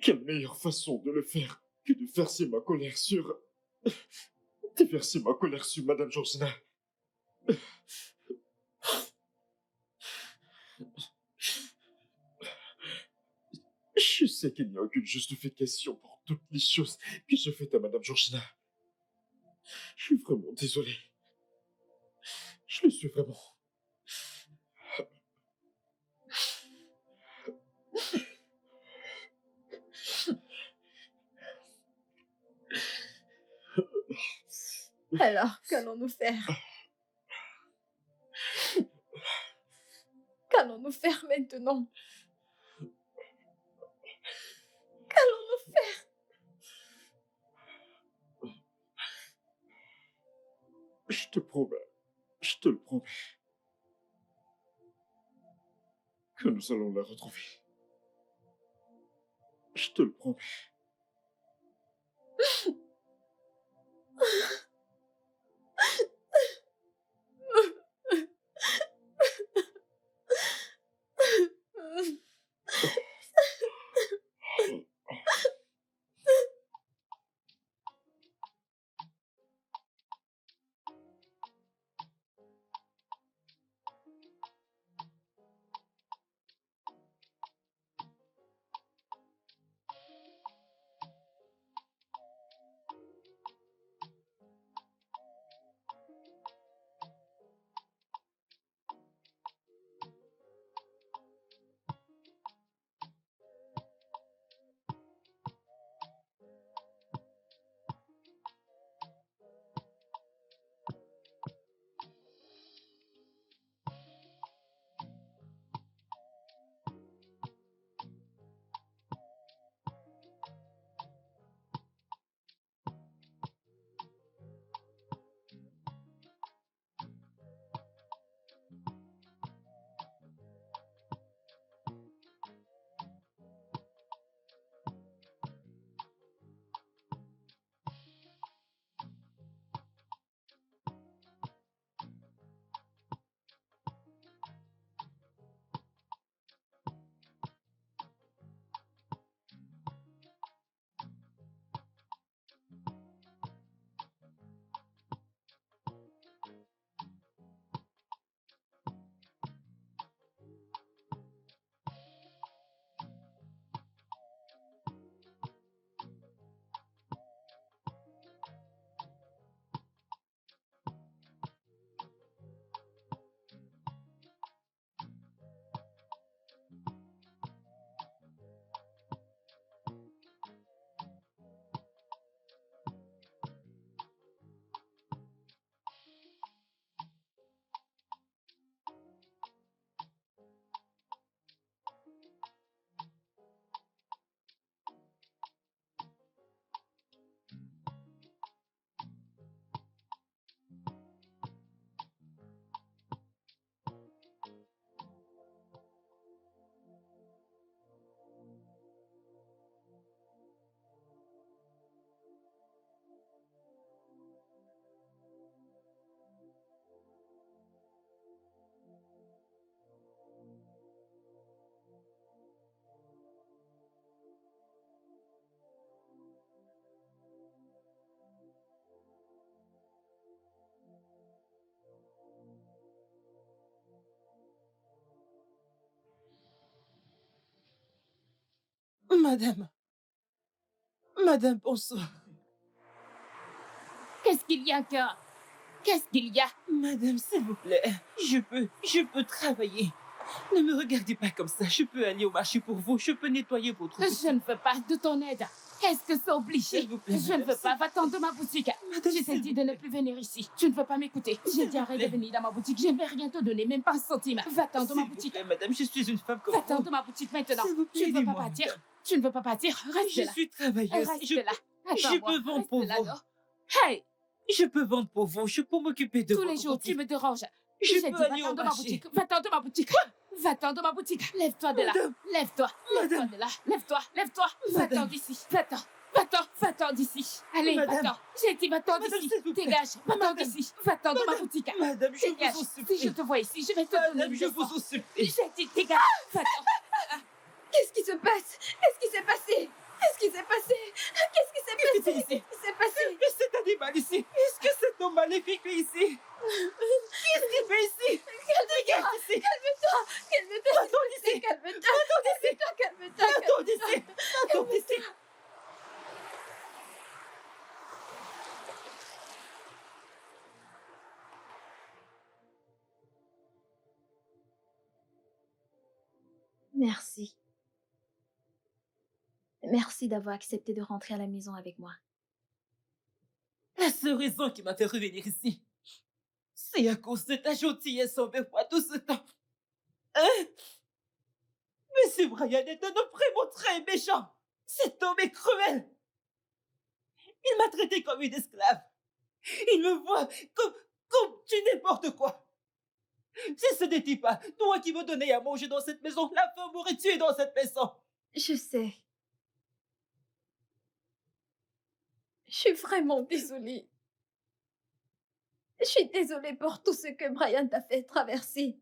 Quelle meilleure façon de le faire que de verser ma colère sur... déverser ma colère sur Madame Georgina. Je sais qu'il n'y a aucune justification pour toutes les choses que j'ai faites à Madame Georgina. Je suis vraiment désolé. Je le suis vraiment. Alors, qu'allons-nous faire? Qu'allons-nous faire maintenant? Qu'allons-nous faire? Je te promets, je te le promets, que nous allons la retrouver. Je te le promets. Madame. Madame, bonsoir. Qu'est-ce qu'il y a, cœur? Qu'est-ce qu'il y a? Madame, s'il vous plaît, je peux travailler. Ne me regardez pas comme ça. Je peux aller au marché pour vous. Je peux nettoyer votre boutique. Je ne veux pas de ton aide. Est-ce que c'est obligé? S'il vous plaît, Je ne veux pas. Va-t'en de ma boutique. Madame, Je t'ai s'il dit vous de ne plus venir ici. Tu ne veux pas m'écouter. J'ai dit arrête de venir dans ma boutique. Je ne vais rien te donner, même pas un centime. Va-t'en de ma S'il vous boutique. plaît, madame, je suis une femme comme Va-t'en vous. de ma boutique maintenant. S'il vous plaît, Tu ne veux pas aidez-moi, partir. madame. Tu ne veux pas partir. Reste Je là. suis travailleuse. Reste là. je Attends-moi. peux vendre Reste pour là, vous. non. Hey! Je peux vendre pour vous. Je peux m'occuper de Tous votre les jours, tu boutique. me déranges. Je J'ai peux dit, aller va-t'en au de ma marché. boutique. Va-t'en de ma boutique. Va-t'en de ma boutique. Lève-toi de là. Madame. Lève-toi. Lève-toi Madame. de là. Lève-toi. Lève-toi. Va-t'en Madame. d'ici. Va-t'en. Va-t'en. Va-t'en d'ici. Allez, Madame. va-t'en. J'ai dit, va-t'en Madame, d'ici. s'il vous plaît. Dégage. Va-t'en Madame. d'ici. Va-t'en de ma Madame. boutique. Madame, je Dégage. vous en Si supplie. je te vois ici, je vais te donner Madame, une je vous leçon. en supplie. J'ai dit, dégage. Va-t'en. Qu'est-ce qui se passe? Qu'est-ce qui s'est passé? Qu'est-ce qui s'est passé? Qu'est-ce qui s'est Qu'est-ce qui passé? s'est passé? Qu'est-ce qui s'est passé? Mais cet animal ici, est-ce que cet homme maléfique est ici? Qu'est-ce qu'il fait ici? Dégage d'ici. Calme-toi! Calme-toi! Attends d'ici. Calme-toi! Calme-toi! Calme-toi! Attends d'ici. Attends d'ici. Merci. Merci d'avoir accepté de rentrer à la maison avec moi. La seule raison qui m'a fait revenir ici, c'est à cause de ta gentillesse envers moi tout ce temps. Hein? Monsieur Brian est un homme vraiment très méchant. Cet homme est cruel. Il m'a traité comme une esclave. Il me voit comme du n'importe quoi. Si ce n'était pas toi qui me donnais à manger dans cette maison, la femme m'aurait tué dans cette maison. Je sais. Je suis vraiment désolée. Je suis désolée pour tout ce que Brian t'a fait traverser.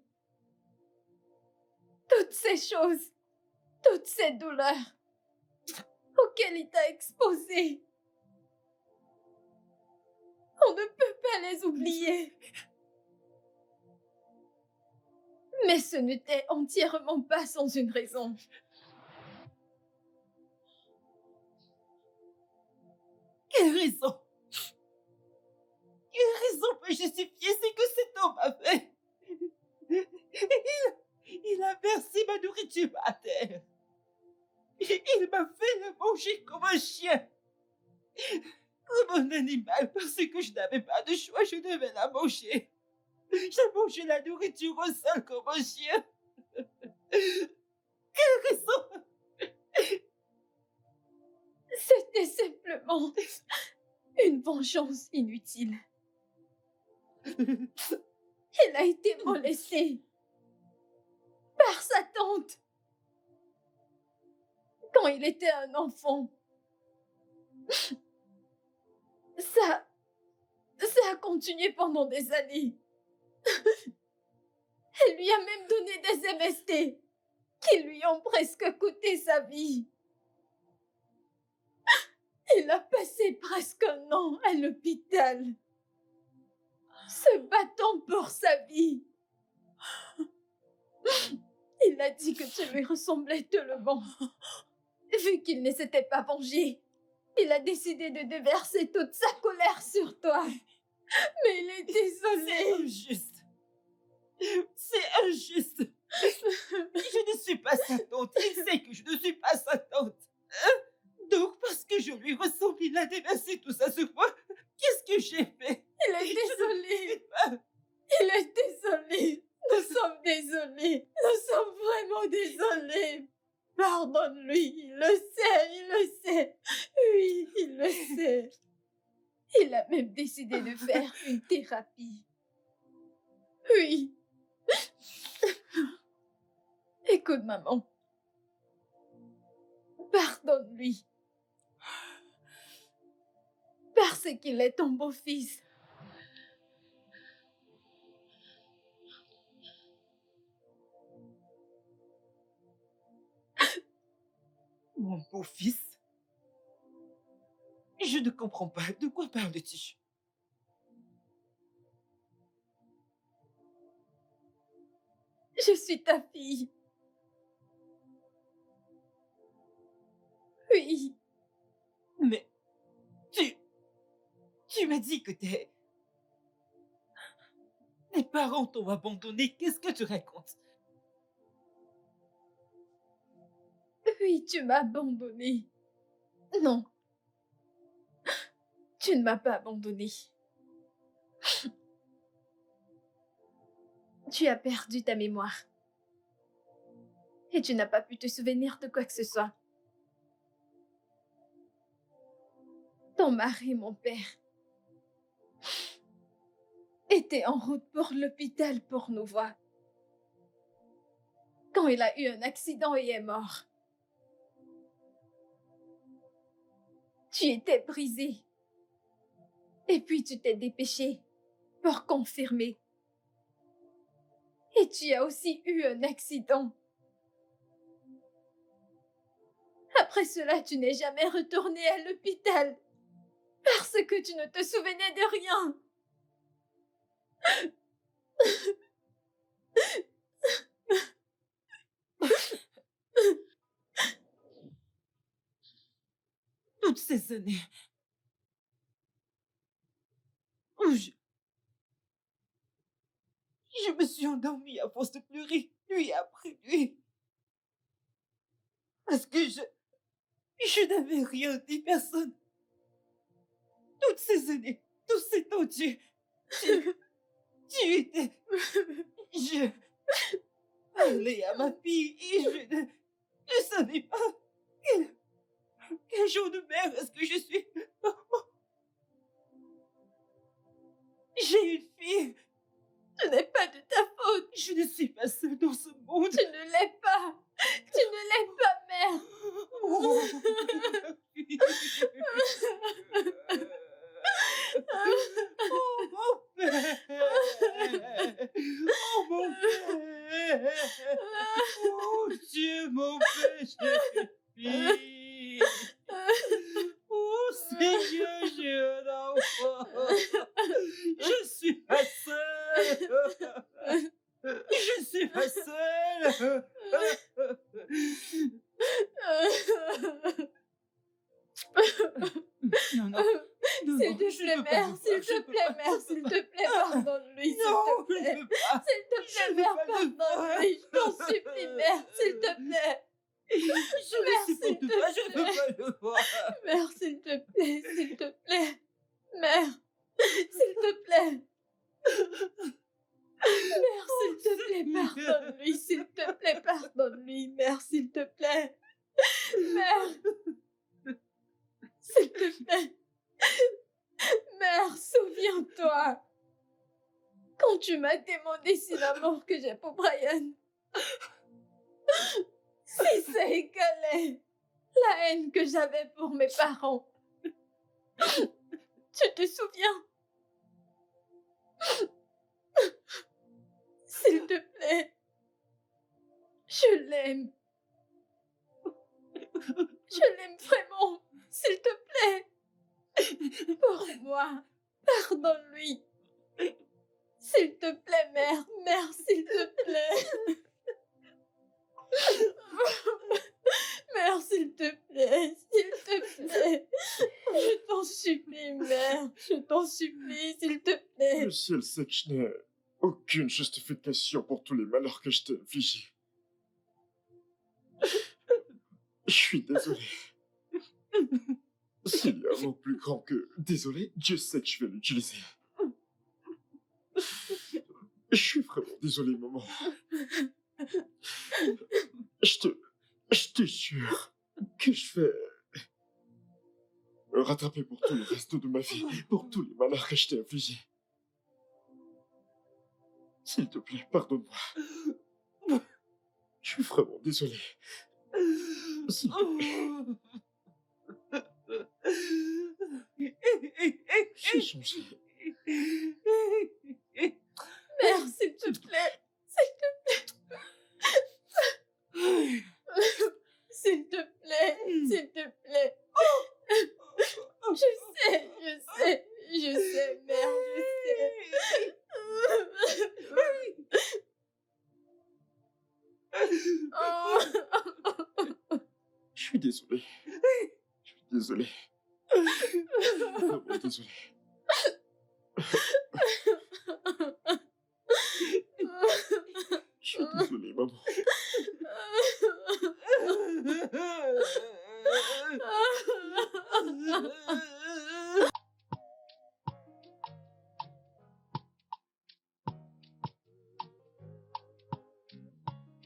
Toutes ces choses, toutes ces douleurs auxquelles il t'a exposé. On ne peut pas les oublier. Mais ce n'était entièrement pas sans une raison. Quelle raison? Quelle raison peut justifier ce que cet homme a fait? Il a versé ma nourriture à terre. Il m'a fait la manger comme un chien. Comme un animal, parce que je n'avais pas de choix, je devais la manger. J'ai mangé la nourriture au sol comme un chien. Quelle raison? C'était simplement une vengeance inutile. Il a été molesté par sa tante quand il était un enfant. Ça a continué pendant des années. Elle lui a même donné des MST qui lui ont presque coûté sa vie. Il a passé presque un an à l'hôpital, se battant pour sa vie. Il a dit que tu lui ressemblais tellement. Vu qu'il ne s'était pas vengé, il a décidé de déverser toute sa colère sur toi. Mais il est désolé. C'est injuste. C'est injuste. Je ne suis pas sa tante. Il sait que je ne suis pas sa tante. Donc, parce que je lui ressemble, il a déversé tout ça sur moi. Qu'est-ce que j'ai fait? Il est désolé. pas. Il est désolé. Nous sommes désolés. Nous sommes vraiment désolés. Pardonne-lui. Il le sait. Il le sait. Oui, il le sait. Il a même décidé de faire une thérapie. Oui. Écoute, maman. Pardonne-lui. Parce qu'il est ton beau-fils. Mon beau-fils? Je ne comprends pas. De quoi parles-tu? Je suis ta fille. Oui, Mais tu m'as dit que tes parents t'ont abandonné. Qu'est-ce que tu racontes? oui, tu m'as abandonné. Non, tu ne m'as pas abandonné. Tu as perdu ta mémoire. Et tu n'as pas pu te souvenir de quoi que ce soit. Ton mari, mon père, était en route pour l'hôpital pour nous voir. Quand il a eu un accident et est mort. Tu étais brisé. Et puis tu t'es dépêché pour confirmer. Et tu as aussi eu un accident. Après cela, tu n'es jamais retourné à l'hôpital parce que tu ne te souvenais de rien. Toutes ces années où je me suis endormie à force de pleurer nuit après nuit. Parce que je n'avais rien dit, personne. Toutes ces années, tous ces temps, tu étais... Je parlais à ma fille et je ne savais pas quel genre de mère est-ce que je suis. J'ai une fille. Ce n'est pas de ta faute. Je ne suis pas seule dans ce monde. Tu ne l'es pas. Tu ne l'es pas, mère. Oh, mon père. Oh, mon père. Oh, Dieu, mon péché. Oh, Seigneur, j'ai un enfant. Je suis pas seule. Je suis pas seule. Non, non. S'il te plaît, mère, s'il te plaît, mère, s'il te plaît, pardonne-lui, s'il Non, te je plaît. ne peux pas. S'il te plaît, mère, pardonne-lui, je t'en supplie, mère, s'il te plaît. Je ne supporte s'il te pas, je ne peux plaît. pas le voir. Mère, s'il te plaît, s'il te plaît. Mère, s'il te plaît. Mère, s'il te plaît, pardonne-lui, s'il te plaît, pardonne-lui, mère, s'il te plaît. Mère, s'il te plaît. Mère, souviens-toi. Quand tu m'as demandé si l'amour que j'ai pour Brian, si ça égalait la haine que j'avais pour mes parents. Tu te souviens? S'il te plaît. Je l'aime. Je l'aime vraiment. S'il te plaît. Pour moi. Pardonne-lui. S'il te plaît, mère. Mère, s'il te plaît. Mère, s'il te plaît. S'il te plaît. Je t'en supplie, mère. Je t'en supplie, s'il te plaît. Le ciel sait que je n'ai aucune justification pour tous les malheurs que je t'ai infligés. Je suis désolé. S'il y a un mot plus grand que désolé, Dieu sait que je vais l'utiliser. Je suis vraiment désolé, maman. Je te jure que je vais me rattraper pour tout le reste de ma vie, pour tous les malheurs que je t'ai infligés. S'il te plaît, pardonne-moi. Je suis vraiment désolé. S'il te plaît. J'ai changé. Mère, s'il te plaît. S'il te plaît. S'il te plaît. S'il te plaît. Je sais, mère, je sais. Je suis désolé. Désolé. Vraiment désolé. Je suis désolé, maman.